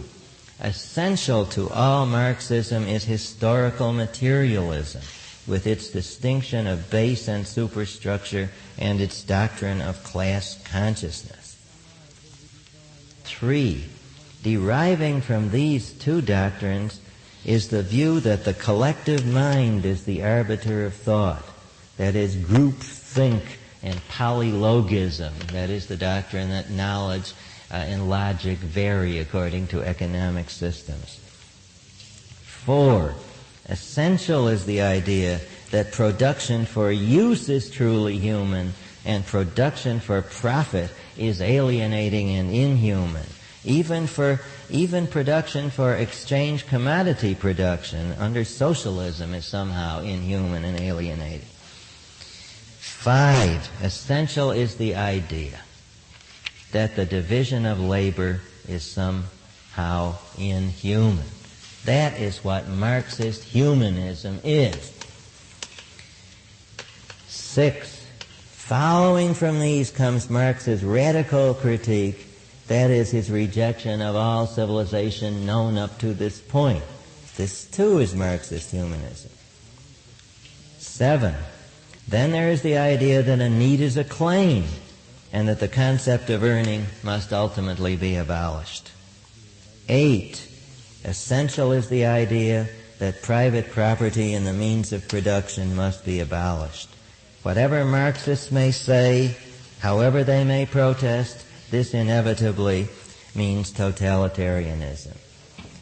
Essential to all Marxism is historical materialism, with its distinction of base and superstructure and its doctrine of class consciousness. 3. Deriving from these two doctrines is the view that the collective mind is the arbiter of thought, that is, group think and polylogism, that is the doctrine that knowledge and logic vary according to economic systems. 4. Essential is the idea that production for use is truly human and production for profit is alienating and inhuman. Even production for exchange commodity production under socialism is somehow inhuman and alienating. 5. Essential is the idea that the division of labor is somehow inhuman. That is what Marxist humanism is. 6. Following from these comes Marx's radical critique, that is his rejection of all civilization known up to this point. This too is Marxist humanism. 7. Then there is the idea that a need is a claim and that the concept of earning must ultimately be abolished. 8. Essential is the idea that private property and the means of production must be abolished. Whatever Marxists may say, however they may protest, this inevitably means totalitarianism.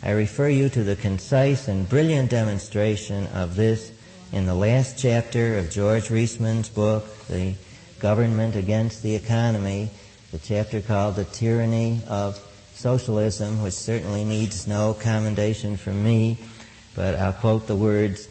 I refer you to the concise and brilliant demonstration of this in the last chapter of George Reisman's book, The Government Against the Economy, the chapter called The Tyranny of Socialism, which certainly needs no commendation from me, but I'll quote the words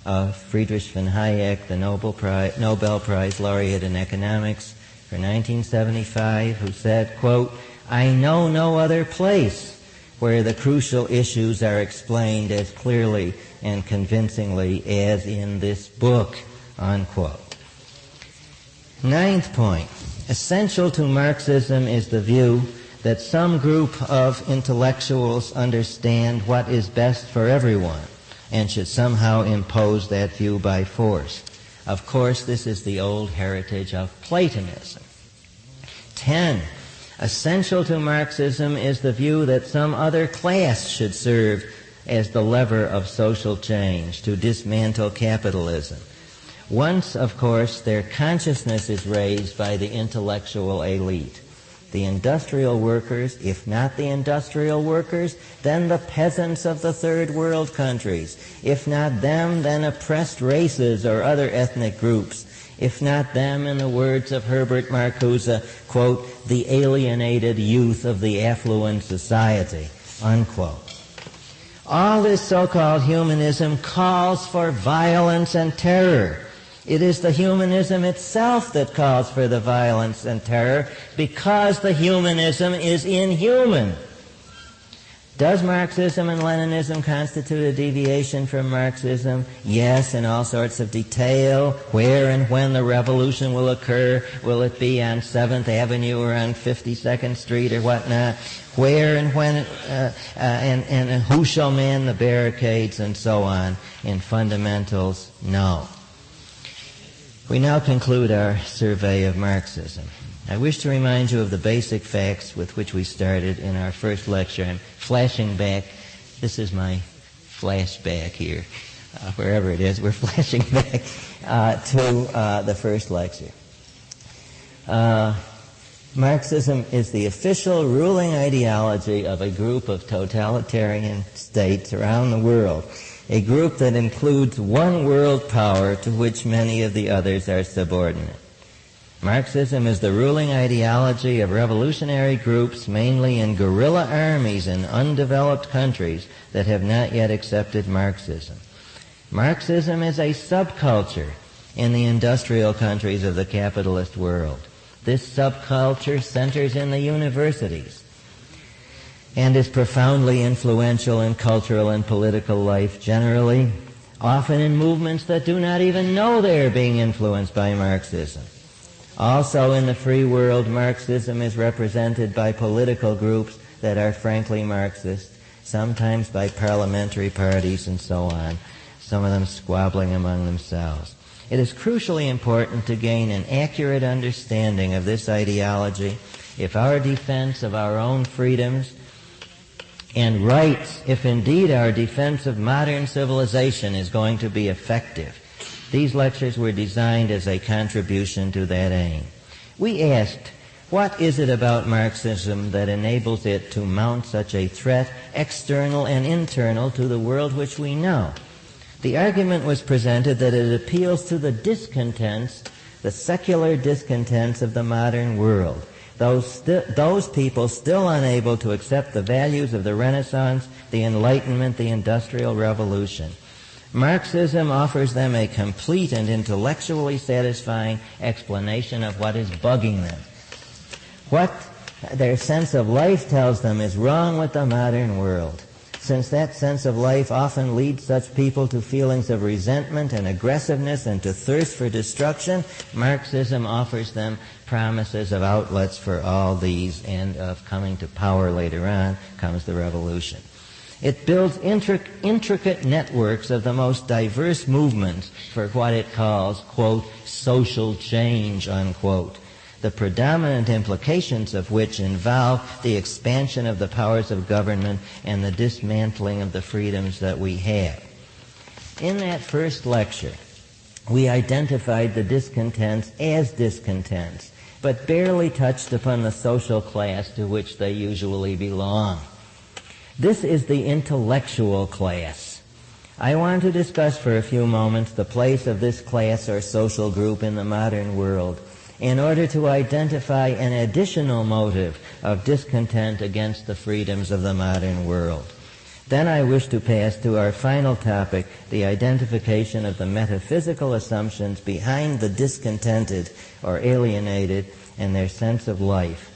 of Friedrich von Hayek, the Nobel Prize laureate in economics for 1975, who said, quote, "I know no other place where the crucial issues are explained as clearly and convincingly as in this book," unquote. 9th point. Essential to Marxism is the view that some group of intellectuals understand what is best for everyone and should somehow impose that view by force. Of course, this is the old heritage of Platonism. 10. Essential to Marxism is the view that some other class should serve as the lever of social change to dismantle capitalism. Once, of course, their consciousness is raised by the intellectual elite. The industrial workers, if not the industrial workers, then the peasants of the third world countries. If not them, then oppressed races or other ethnic groups. If not them, in the words of Herbert Marcuse, quote, the alienated youth of the affluent society, unquote. All this so-called humanism calls for violence and terror. It is the humanism itself that calls for the violence and terror because the humanism is inhuman. Does Marxism and Leninism constitute a deviation from Marxism? Yes, in all sorts of detail. Where and when the revolution will occur? Will it be on 7th Avenue or on 52nd Street or whatnot? Where and when, and who shall man the barricades and so on? In fundamentals, no. We now conclude our survey of Marxism. I wish to remind you of the basic facts with which we started in our first lecture. I'm flashing back. This is my flashback here. Wherever it is, we're flashing back to the first lecture. Marxism is the official ruling ideology of a group of totalitarian states around the world, a group that includes one world power to which many of the others are subordinate. Marxism is the ruling ideology of revolutionary groups, mainly in guerrilla armies in undeveloped countries that have not yet accepted Marxism. Marxism is a subculture in the industrial countries of the capitalist world. This subculture centers in the universities and is profoundly influential in cultural and political life generally, often in movements that do not even know they are being influenced by Marxism. Also in the free world, Marxism is represented by political groups that are frankly Marxist, sometimes by parliamentary parties and so on, some of them squabbling among themselves. It is crucially important to gain an accurate understanding of this ideology if our defense of our own freedoms and rights, if indeed our defense of modern civilization is going to be effective. These lectures were designed as a contribution to that aim. We asked, what is it about Marxism that enables it to mount such a threat, external and internal, to the world which we know? The argument was presented that it appeals to the discontents, the secular discontents of the modern world. Those people still unable to accept the values of the Renaissance, the Enlightenment, the Industrial Revolution. Marxism offers them a complete and intellectually satisfying explanation of what is bugging them. What their sense of life tells them is wrong with the modern world. Since that sense of life often leads such people to feelings of resentment and aggressiveness and to thirst for destruction, Marxism offers them promises of outlets for all these, and of coming to power later on comes the revolution. It builds intricate networks of the most diverse movements for what it calls, quote, social change, unquote, the predominant implications of which involve the expansion of the powers of government and the dismantling of the freedoms that we have. In that first lecture, we identified the discontents as discontents, but barely touched upon the social class to which they usually belong. This is the intellectual class. I want to discuss for a few moments the place of this class or social group in the modern world in order to identify an additional motive of discontent against the freedoms of the modern world. Then I wish to pass to our final topic, the identification of the metaphysical assumptions behind the discontented or alienated and their sense of life.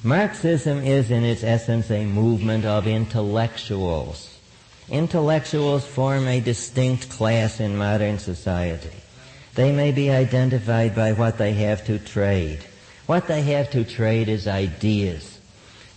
Marxism is in its essence a movement of intellectuals. Intellectuals form a distinct class in modern society. They may be identified by what they have to trade. What they have to trade is ideas.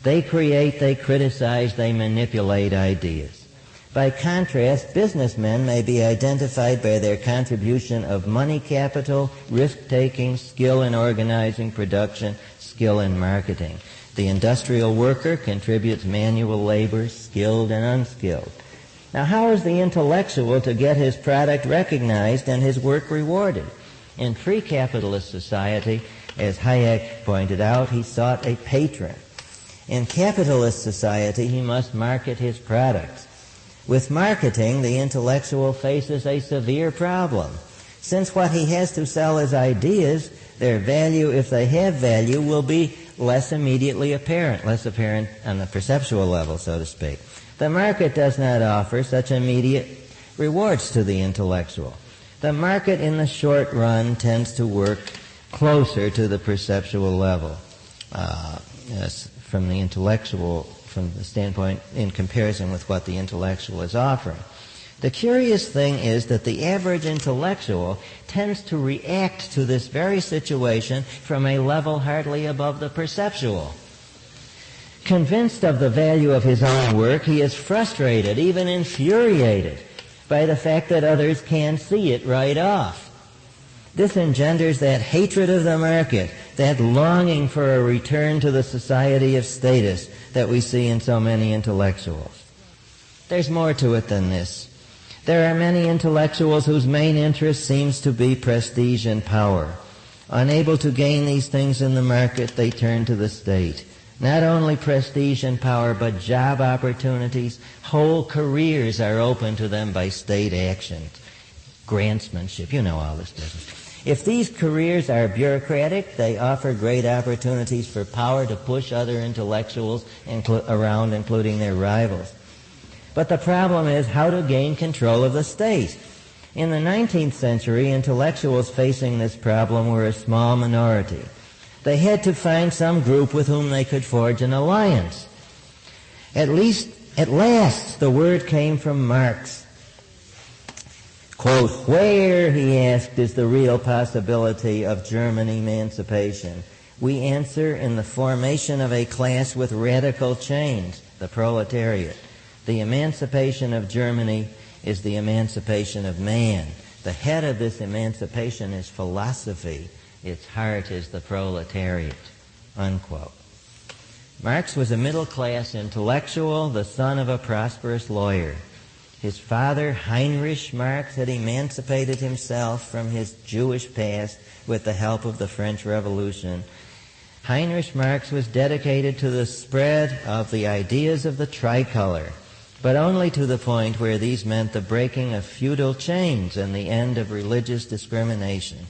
They create, they criticize, they manipulate ideas. By contrast, businessmen may be identified by their contribution of money capital, risk-taking, skill in organizing production, skill in marketing. The industrial worker contributes manual labor, skilled and unskilled. Now, how is the intellectual to get his product recognized and his work rewarded? In pre-capitalist society, as Hayek pointed out, he sought a patron. In capitalist society, he must market his products. With marketing, the intellectual faces a severe problem. Since what he has to sell is ideas, their value, if they have value, will be less immediately apparent, less apparent on the perceptual level, so to speak. The market does not offer such immediate rewards to the intellectual. The market in the short run tends to work closer to the perceptual level, from the intellectual, from the standpoint in comparison with what the intellectual is offering. The curious thing is that the average intellectual tends to react to this very situation from a level hardly above the perceptual. Convinced of the value of his own work, he is frustrated, even infuriated, by the fact that others can't see it right off. This engenders that hatred of the market, that longing for a return to the society of status that we see in so many intellectuals. There's more to it than this. There are many intellectuals whose main interest seems to be prestige and power. Unable to gain these things in the market, they turn to the state. Not only prestige and power, but job opportunities. Whole careers are open to them by state action. Grantsmanship, you know all this business. If these careers are bureaucratic, they offer great opportunities for power to push other intellectuals around, including their rivals. But the problem is how to gain control of the state. In the 19th century, intellectuals facing this problem were a small minority. They had to find some group with whom they could forge an alliance. At last, the word came from Marx. Quote, "Where," he asked, "is the real possibility of German emancipation?" We answer, in the formation of a class with radical change, the proletariat. The emancipation of Germany is the emancipation of man. The head of this emancipation is philosophy. Its heart is the proletariat. Unquote. Marx was a middle-class intellectual, the son of a prosperous lawyer. His father, Heinrich Marx, had emancipated himself from his Jewish past with the help of the French Revolution. Heinrich Marx was dedicated to the spread of the ideas of the tricolor, but only to the point where these meant the breaking of feudal chains and the end of religious discrimination.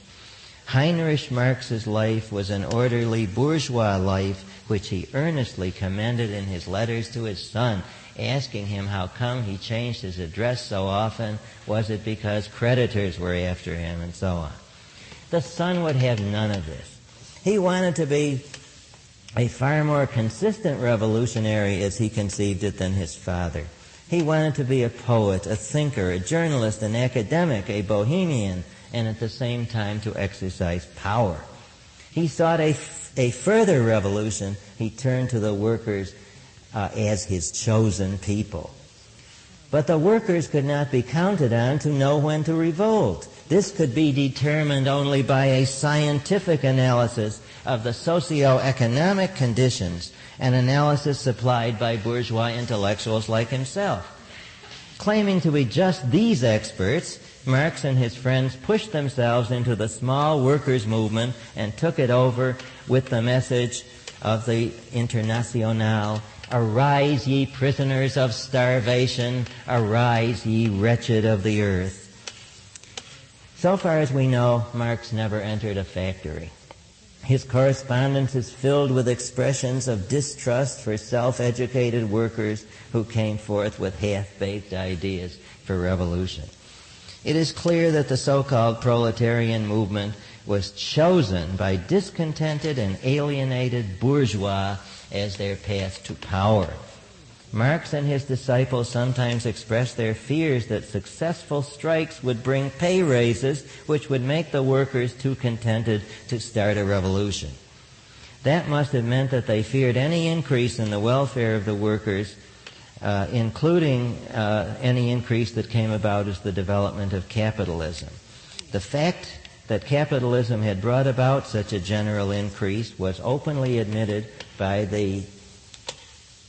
Heinrich Marx's life was an orderly bourgeois life, which he earnestly commended in his letters to his son, asking him how come he changed his address so often. Was it because creditors were after him, and so on. The son would have none of this. He wanted to be a far more consistent revolutionary, as he conceived it, than his father. He wanted to be a poet, a thinker, a journalist, an academic, a bohemian, and at the same time to exercise power. He sought a further revolution. He turned to the workers as his chosen people. But the workers could not be counted on to know when to revolt. This could be determined only by a scientific analysis of the socio-economic conditions, an analysis supplied by bourgeois intellectuals like himself. Claiming to be just these experts, Marx and his friends pushed themselves into the small workers' movement and took it over with the message of the Internationale, "Arise, ye prisoners of starvation, arise, ye wretched of the earth." So far as we know, Marx never entered a factory. His correspondence is filled with expressions of distrust for self-educated workers who came forth with half-baked ideas for revolution. It is clear that the so-called proletarian movement was chosen by discontented and alienated bourgeois as their path to power. Marx and his disciples sometimes expressed their fears that successful strikes would bring pay raises which would make the workers too contented to start a revolution. That must have meant that they feared any increase in the welfare of the workers, including any increase that came about as the development of capitalism. The fact that capitalism had brought about such a general increase was openly admitted by the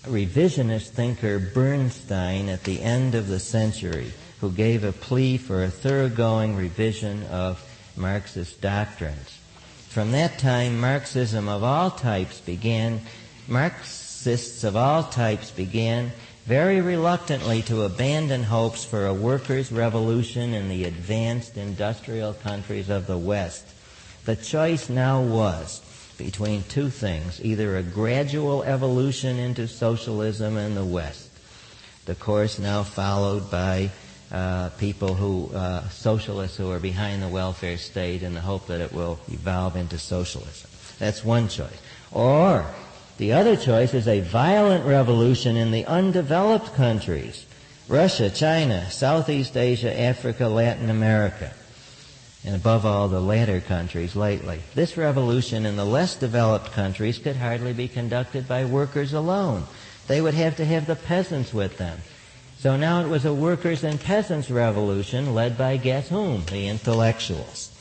revisionist thinker Bernstein at the end of the century, who gave a plea for a thoroughgoing revision of Marxist doctrines. From that time, Marxists of all types began very reluctantly to abandon hopes for a workers' revolution in the advanced industrial countries of the West. The choice now was between two things: either a gradual evolution into socialism in the West, the course now followed by socialists who are behind the welfare state in the hope that it will evolve into socialism. That's one choice. Or the other choice is a violent revolution in the undeveloped countries: Russia, China, Southeast Asia, Africa, Latin America, and above all, the latter countries lately. This revolution in the less developed countries could hardly be conducted by workers alone. They would have to have the peasants with them. So now it was a workers' and peasants' revolution led by, guess whom? The intellectuals.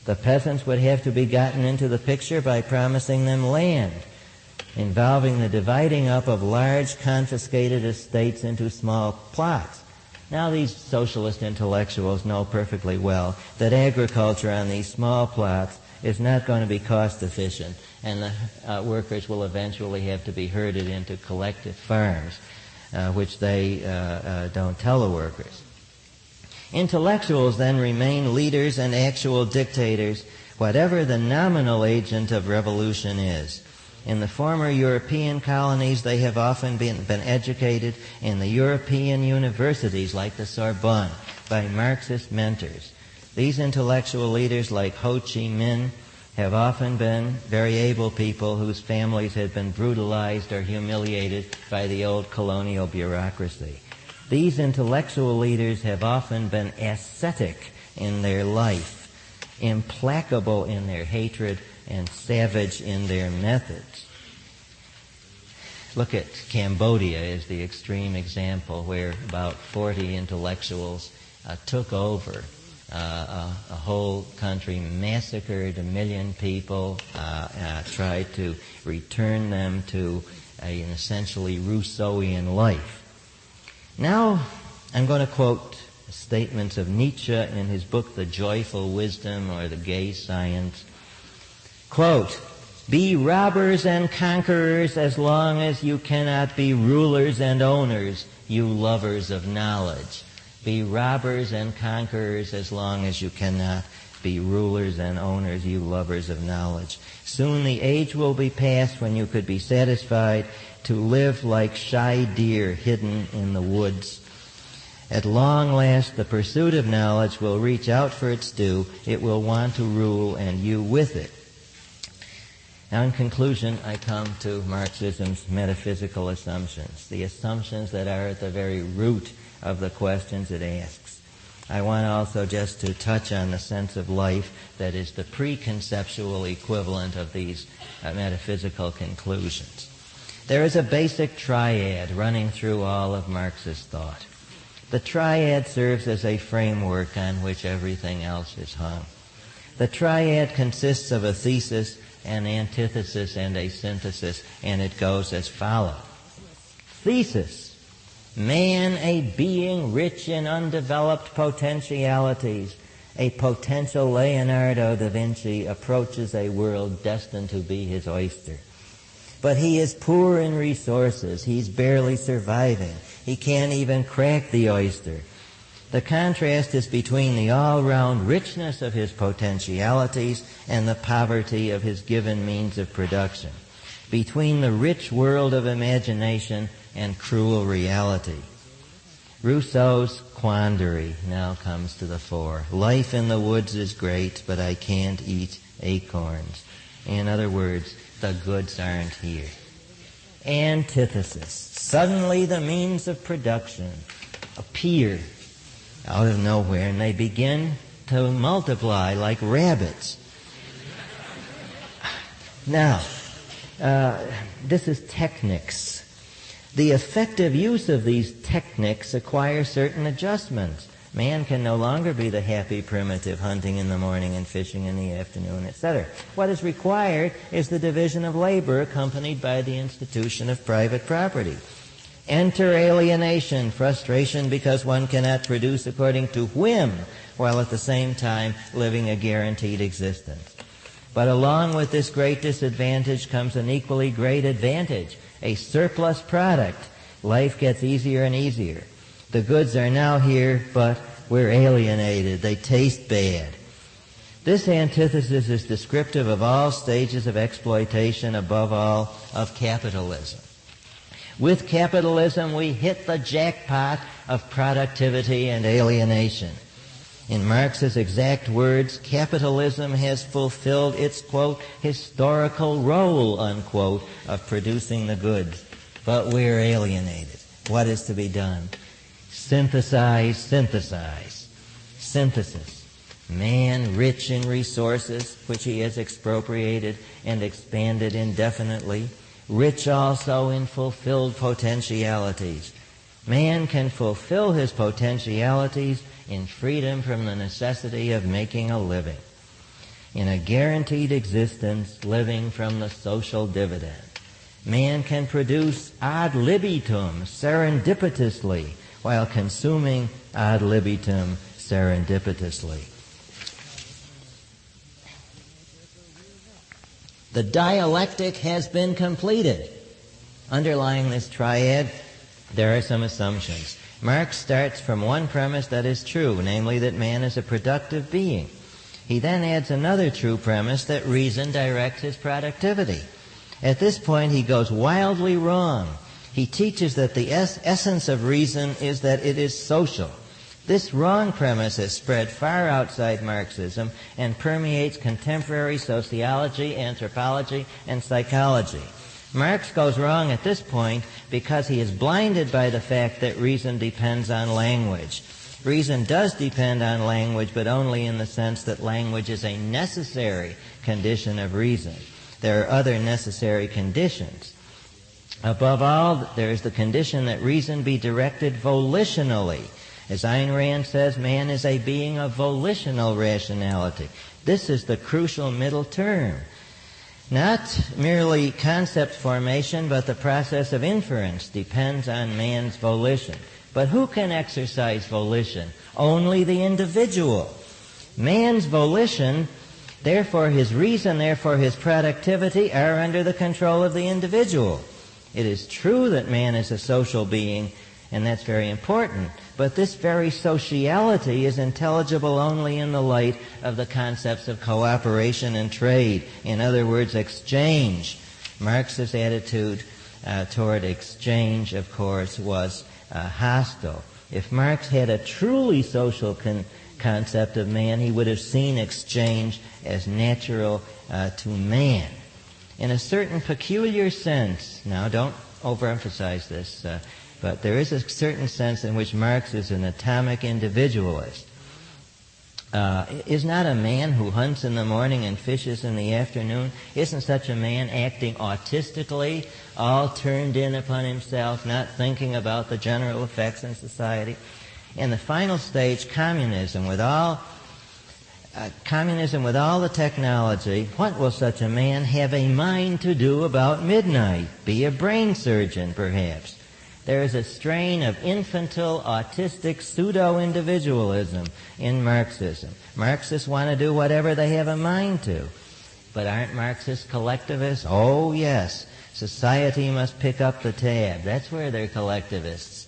The peasants would have to be gotten into the picture by promising them land, involving the dividing up of large confiscated estates into small plots. Now these socialist intellectuals know perfectly well that agriculture on these small plots is not going to be cost efficient, and the workers will eventually have to be herded into collective farms, which they don't tell the workers. Intellectuals then remain leaders and actual dictators, whatever the nominal agent of revolution is. In the former European colonies, they have often been educated in the European universities like the Sorbonne by Marxist mentors. These intellectual leaders like Ho Chi Minh have often been very able people whose families had been brutalized or humiliated by the old colonial bureaucracy. These intellectual leaders have often been ascetic in their life, implacable in their hatred, and savage in their methods. Look at Cambodia as the extreme example, where about 40 intellectuals took over a whole country, massacred 1 million people, tried to return them to an essentially Rousseauian life. Now I'm going to quote statements of Nietzsche in his book The Joyful Wisdom, or The Gay Science. Quote, "Be robbers and conquerors as long as you cannot be rulers and owners, you lovers of knowledge. Be robbers and conquerors as long as you cannot be rulers and owners, you lovers of knowledge. Soon the age will be past when you could be satisfied to live like shy deer hidden in the woods. At long last, the pursuit of knowledge will reach out for its due. It will want to rule, and you with it." Now, in conclusion, I come to Marxism's metaphysical assumptions, the assumptions that are at the very root of the questions it asks. I want also just to touch on the sense of life that is the preconceptual equivalent of these metaphysical conclusions. There is a basic triad running through all of Marxist thought. The triad serves as a framework on which everything else is hung. The triad consists of a thesis, an antithesis, and a synthesis, and it goes as follows. Thesis: man, a being rich in undeveloped potentialities, a potential Leonardo da Vinci, approaches a world destined to be his oyster. But he is poor in resources. He's barely surviving. He can't even crack the oyster. The contrast is between the all-round richness of his potentialities and the poverty of his given means of production, between the rich world of imagination and cruel reality. Rousseau's quandary now comes to the fore. Life in the woods is great, but I can't eat acorns. In other words, the goods aren't here. Antithesis. Suddenly the means of production appear out of nowhere, and they begin to multiply like rabbits. Now, this is technics. The effective use of these techniques acquires certain adjustments. Man can no longer be the happy primitive hunting in the morning and fishing in the afternoon, etc. What is required is the division of labor accompanied by the institution of private property. Enter alienation, frustration because one cannot produce according to whim, while at the same time living a guaranteed existence. But along with this great disadvantage comes an equally great advantage, a surplus product. Life gets easier and easier. The goods are now here, but we're alienated. They taste bad. This antithesis is descriptive of all stages of exploitation, above all of capitalism. With capitalism, we hit the jackpot of productivity and alienation. In Marx's exact words, capitalism has fulfilled its, quote, historical role, unquote, of producing the goods. But we're alienated. What is to be done? Synthesize, synthesize. Synthesis. Man rich in resources, which he has expropriated and expanded indefinitely, rich also in fulfilled potentialities. Man can fulfill his potentialities in freedom from the necessity of making a living, in a guaranteed existence living from the social dividend. Man can produce ad libitum serendipitously while consuming ad libitum serendipitously. The dialectic has been completed. Underlying this triad, there are some assumptions. Marx starts from one premise that is true, namely that man is a productive being. He then adds another true premise that reason directs his productivity. At this point, he goes wildly wrong. He teaches that the essence of reason is that it is social. This wrong premise has spread far outside Marxism and permeates contemporary sociology, anthropology, and psychology. Marx goes wrong at this point because he is blinded by the fact that reason depends on language. Reason does depend on language, but only in the sense that language is a necessary condition of reason. There are other necessary conditions. Above all, there is the condition that reason be directed volitionally. As Ayn Rand says, man is a being of volitional rationality. This is the crucial middle term. Not merely concept formation, but the process of inference depends on man's volition. But who can exercise volition? Only the individual. Man's volition, therefore his reason, therefore his productivity, are under the control of the individual. It is true that man is a social being, and that's very important. But this very sociality is intelligible only in the light of the concepts of cooperation and trade. In other words, exchange. Marx's attitude toward exchange, of course, was hostile. If Marx had a truly social concept of man, he would have seen exchange as natural to man. In a certain peculiar sense, now don't overemphasize this, but there is a certain sense in which Marx is an atomic individualist. Is not a man who hunts in the morning and fishes in the afternoon, isn't such a man acting autistically, all turned in upon himself, not thinking about the general effects in society? In the final stage, communism with all the technology, what will such a man have a mind to do about midnight? Be a brain surgeon, perhaps. There is a strain of infantile, autistic, pseudo-individualism in Marxism. Marxists want to do whatever they have a mind to. But aren't Marxists collectivists? Oh, yes. Society must pick up the tab. That's where they're collectivists.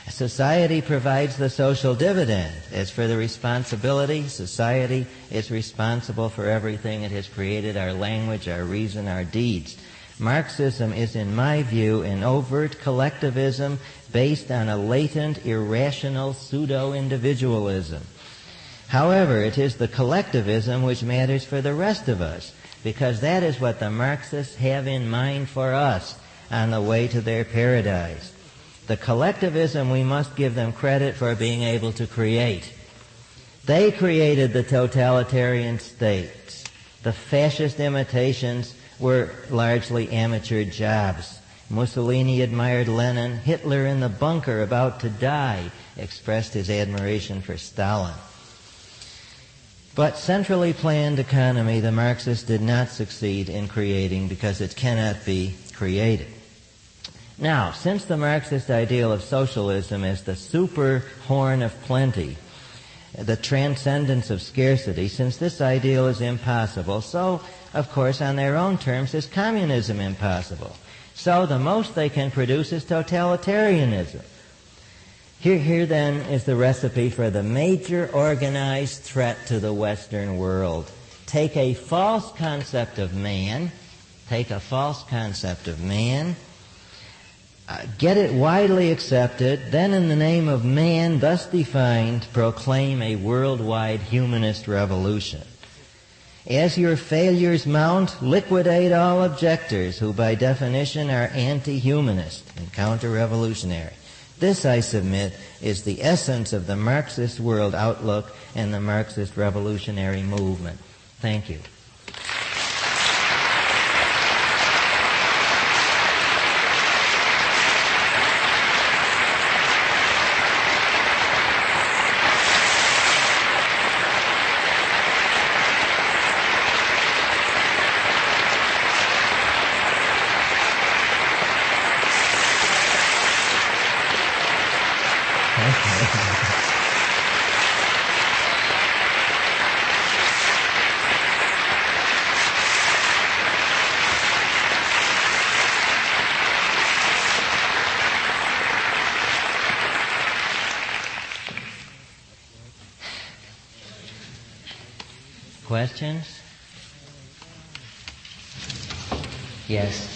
Society provides the social dividend. As for the responsibility, society is responsible for everything it has created, our language, our reason, our deeds. Marxism is, in my view, an overt collectivism based on a latent, irrational pseudo-individualism. However, it is the collectivism which matters for the rest of us, because that is what the Marxists have in mind for us on the way to their paradise. The collectivism, we must give them credit for being able to create. They created the totalitarian states. The fascist imitations were largely amateur jobs. Mussolini admired Lenin. Hitler, in the bunker about to die, expressed his admiration for Stalin. But centrally planned economy, the Marxists did not succeed in creating because it cannot be created. Now, since the Marxist ideal of socialism is the super horn of plenty, the transcendence of scarcity, since this ideal is impossible, so, of course, on their own terms, is communism impossible. So the most they can produce is totalitarianism. Here then is the recipe for the major organized threat to the Western world. Take a false concept of man, get it widely accepted, then in the name of man thus defined, proclaim a worldwide humanist revolution. As your failures mount, liquidate all objectors who by definition are anti-humanist and counter-revolutionary. This, I submit, is the essence of the Marxist world outlook and the Marxist revolutionary movement. Thank you. Questions? Yes.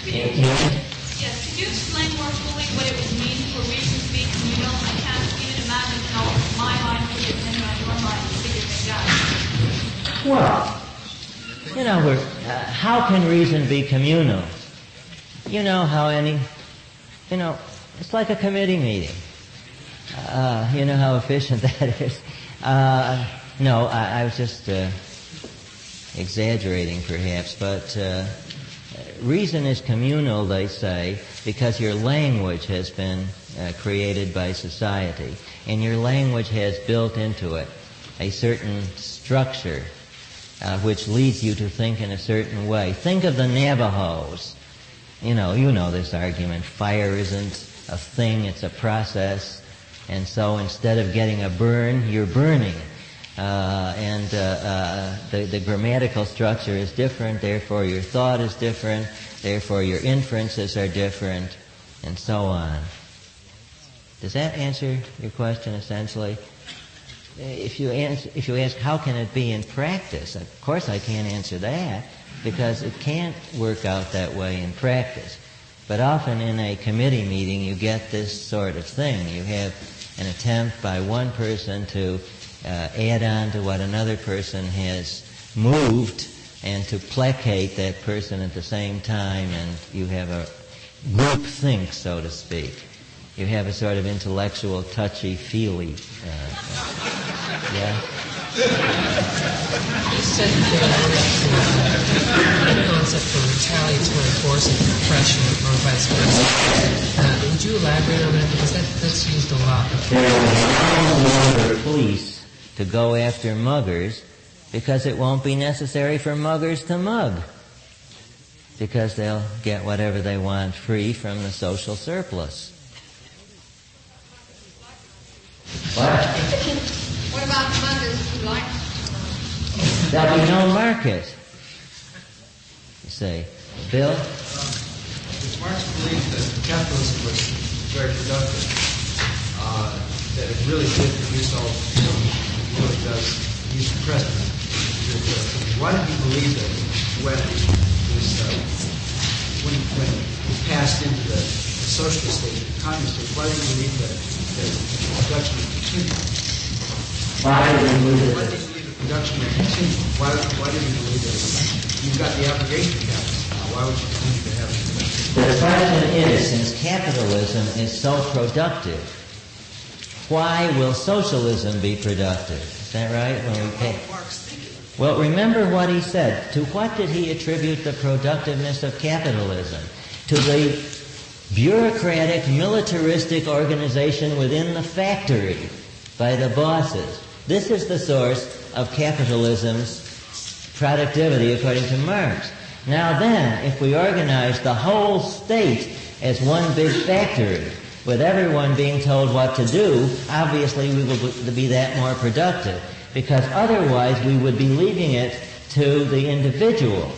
Yes, could you explain more fully what it would mean for reason to be communal? I can't even imagine how my mind figures things out, your mind figures things out. Well, you know, how can reason be communal? You know how it's like a committee meeting. You know how efficient that is. No, I was just exaggerating perhaps, but reason is communal, they say, because your language has been created by society, and your language has built into it a certain structure which leads you to think in a certain way. Think of the Navajos. You know this argument. Fire isn't a thing, it's a process, and so instead of getting a burn, you're burning. The grammatical structure is different, therefore your thought is different, therefore your inferences are different, and so on. Does that answer your question essentially? If you ask how can it be in practice, of course I can't answer that, because it can't work out that way in practice. But often in a committee meeting you get this sort of thing. You have an attempt by one person to add on to what another person has moved and to placate that person at the same time, and you have a group think, so to speak. You have a sort of intellectual touchy-feely. Yeah? You said the concept for retaliatory force and repression or vice versa. Would you elaborate on that? Because that's used a lot. There is no longer police to go after muggers because it won't be necessary for muggers to mug, because they'll get whatever they want free from the social surplus. What? What about muggers who like There'll be no market. You say, Bill? If Marx believed that capitalism was very productive, that it really did produce all what it does, he's the president. Why did he believe that when he passed into the socialist state, the communist state, why did he believe that production would continue? Why did he believe Why did he believe that production would continue? Why did he believe that you've got the aggregation capital now? Why would you continue to have it? The question is, since capitalism is so productive, why will socialism be productive? Is that right? Well, remember what he said. To what did he attribute the productiveness of capitalism? To the bureaucratic, militaristic organization within the factory by the bosses. This is the source of capitalism's productivity, according to Marx. Now then, if we organize the whole state as one big factory, with everyone being told what to do, obviously we will be that more productive, because otherwise we would be leaving it to the individual.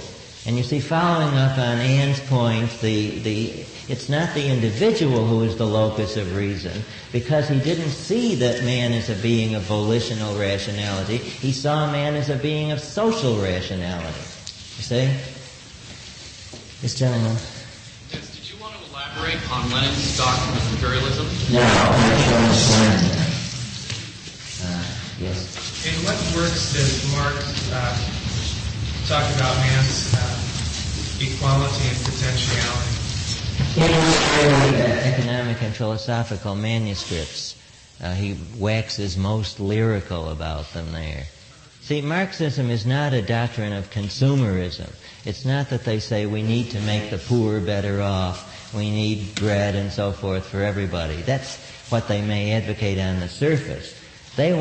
And you see, following up on Ann's point, it's not the individual who is the locus of reason, because he didn't see that man as a being of volitional rationality. He saw man as a being of social rationality. You see? This gentleman. Yes, did you want to elaborate on Lenin's doctrine of imperialism? No, I'm showing the slide there. Yes. In what works does Marx talk about man's equality and potentiality? In early economic and philosophical manuscripts, he waxes most lyrical about them there. See, Marxism is not a doctrine of consumerism. It's not that they say we need to make the poor better off, we need bread and so forth for everybody. That's what they may advocate on the surface. They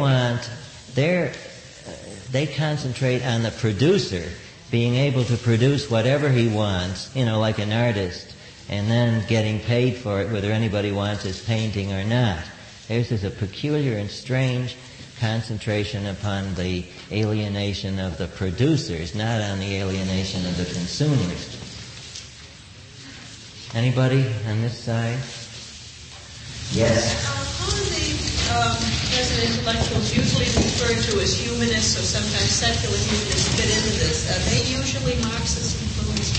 concentrate on the producer being able to produce whatever he wants, like an artist, and then getting paid for it whether anybody wants his painting or not. Theirs is a peculiar and strange concentration upon the alienation of the producers, not on the alienation of the consumers. Anybody on this side? Yes. How are the present intellectuals usually referred to as humanists or sometimes secular humanists fit into this? Are they usually Marxist influenced?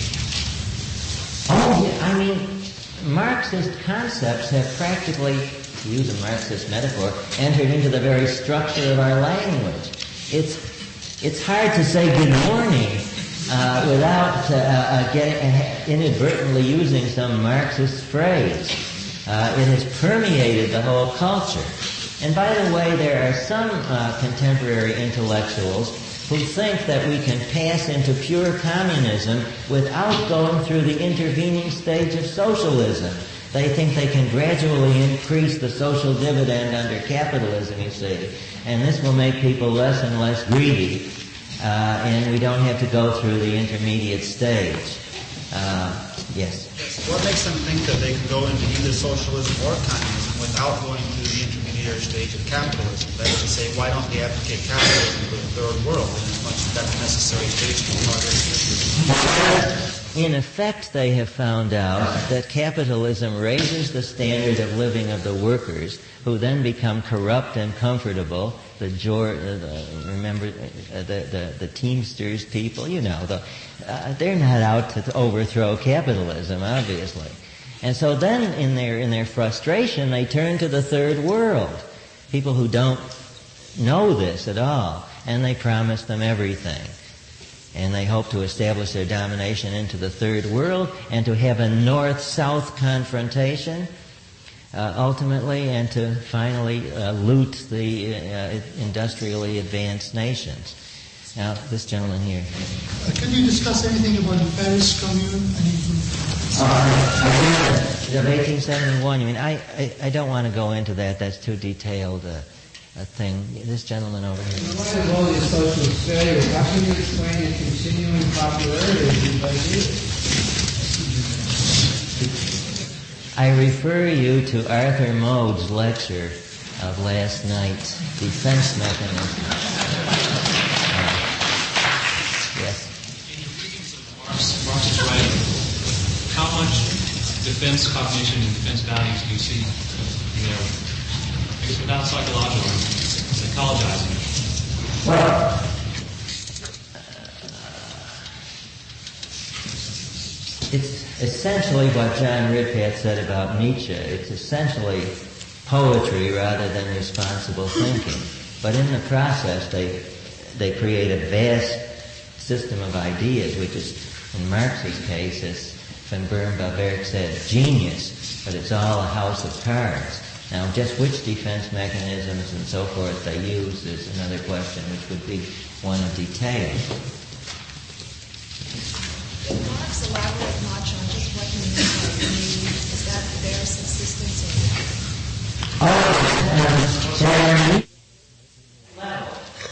Oh, yeah, I mean, Marxist concepts have practically, to use a Marxist metaphor, entered into the very structure of our language. It's hard to say good morning without inadvertently using some Marxist phrase. It has permeated the whole culture. And by the way, there are some contemporary intellectuals who think that we can pass into pure communism without going through the intervening stage of socialism. They think they can gradually increase the social dividend under capitalism, you see. And this will make people less and less greedy, and we don't have to go through the intermediate stage. Yes? What makes them think that they can go into either socialism or communism without going through the intermediate stage of capitalism? That is to say, why don't they advocate capitalism for the third world in as much as that's a necessary stage to progress? In effect, they have found out that capitalism raises the standard of living of the workers, who then become corrupt and comfortable. The Teamsters people, they're not out to overthrow capitalism, obviously. And so then, in their frustration, they turn to the third world, people who don't know this at all, and they promise them everything. And they hope to establish their domination into the third world and to have a north-south confrontation, ultimately, and to finally loot the industrially advanced nations. Now, this gentleman here. Can you discuss anything about the Paris Commune? Of 1871, I don't want to go into that. That's too detailed a thing. This gentleman over here. In light of all these social failures, how can you explain the continuing popularity of these ideas? I refer you to Arthur Mode's lecture of last night, Defense Mechanism. Yes? In your readings of Marx's writing, how much defense cognition and defense values do you see there? I guess without psychologizing. Well, it's essentially what John Ridpath said about Nietzsche. It's essentially poetry rather than responsible thinking. But in the process, they create a vast system of ideas, which is, in Marx's case, as von Bern-Bawerk said, genius. but it's all a house of cards. Now, just which defense mechanisms and so forth they use is another question, which would be one of detail. Did Marx elaborate much on just what he means by need? Is that the bare subsistence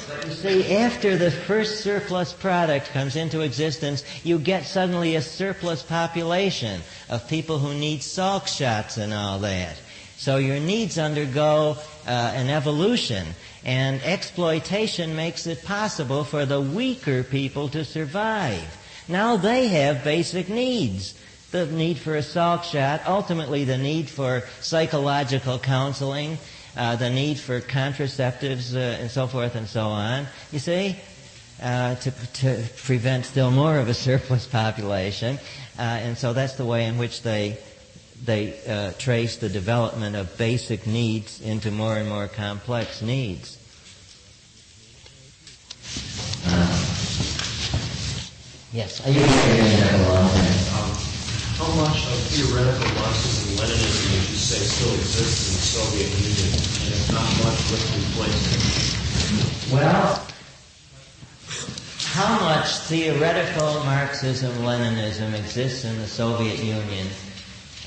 But you see, after the first surplus product comes into existence, you get suddenly a surplus population of people who need Salk shots and all that. So your needs undergo an evolution, and exploitation makes it possible for the weaker people to survive. Now they have basic needs. The need for a Salk shot, ultimately the need for psychological counseling, the need for contraceptives and so forth and so on. You see, to prevent still more of a surplus population. And so that's the way in which they trace the development of basic needs into more and more complex needs. Yes, I How much of theoretical Marxism and Leninism would you say still exists in the Soviet Union, and if not much, what replaced it? Well, how much theoretical Marxism-Leninism exists in the Soviet Union,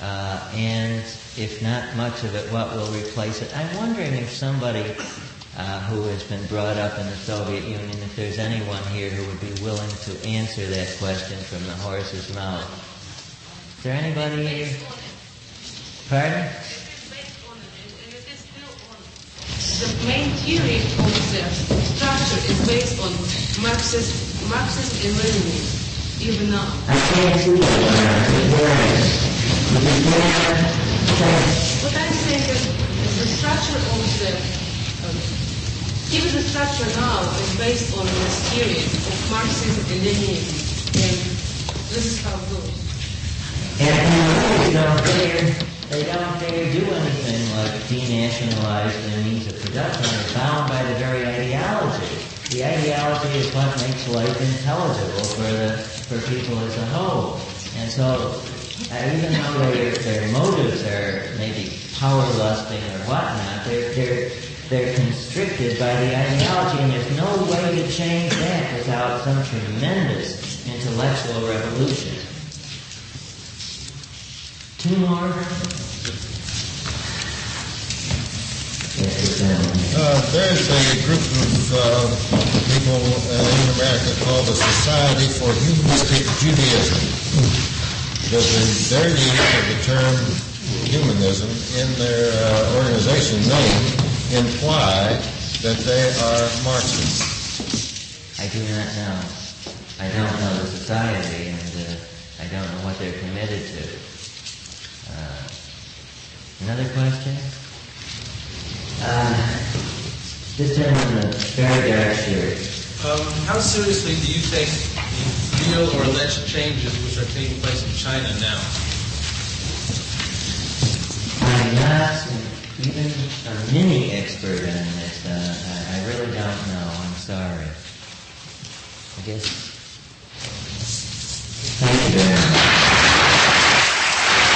and if not much of it, what will replace it? I'm wondering if somebody who has been brought up in the Soviet Union, if there's anyone here who would be willing to answer that question from the horse's mouth. Is there anybody here? Pardon? The main theory of the structure is based on Marxism and Leninism, even now. I can't see What I'm saying is the structure of even the structure now is based on this theory of Marxism and Leninism, and this is how it goes. And they don't dare do anything like denationalize their means of production. They're bound by the very ideology. The ideology is what makes life intelligible for people as a whole. And so, even though their motives are maybe power lusting or whatnot, they're constricted by the ideology, and there's no way to change that without some tremendous intellectual revolution. Two more? There's a group of people in America called the Society for Humanistic Judaism. Does their use of the term humanism in their organization name imply that they are Marxists? I do not know. I don't know the society, and I don't know what they're committed to. Another question? This gentleman in the very dark shirt. How seriously do you take the real or alleged changes which are taking place in China now? I'm not even a mini expert on this. I really don't know. I'm sorry. I guess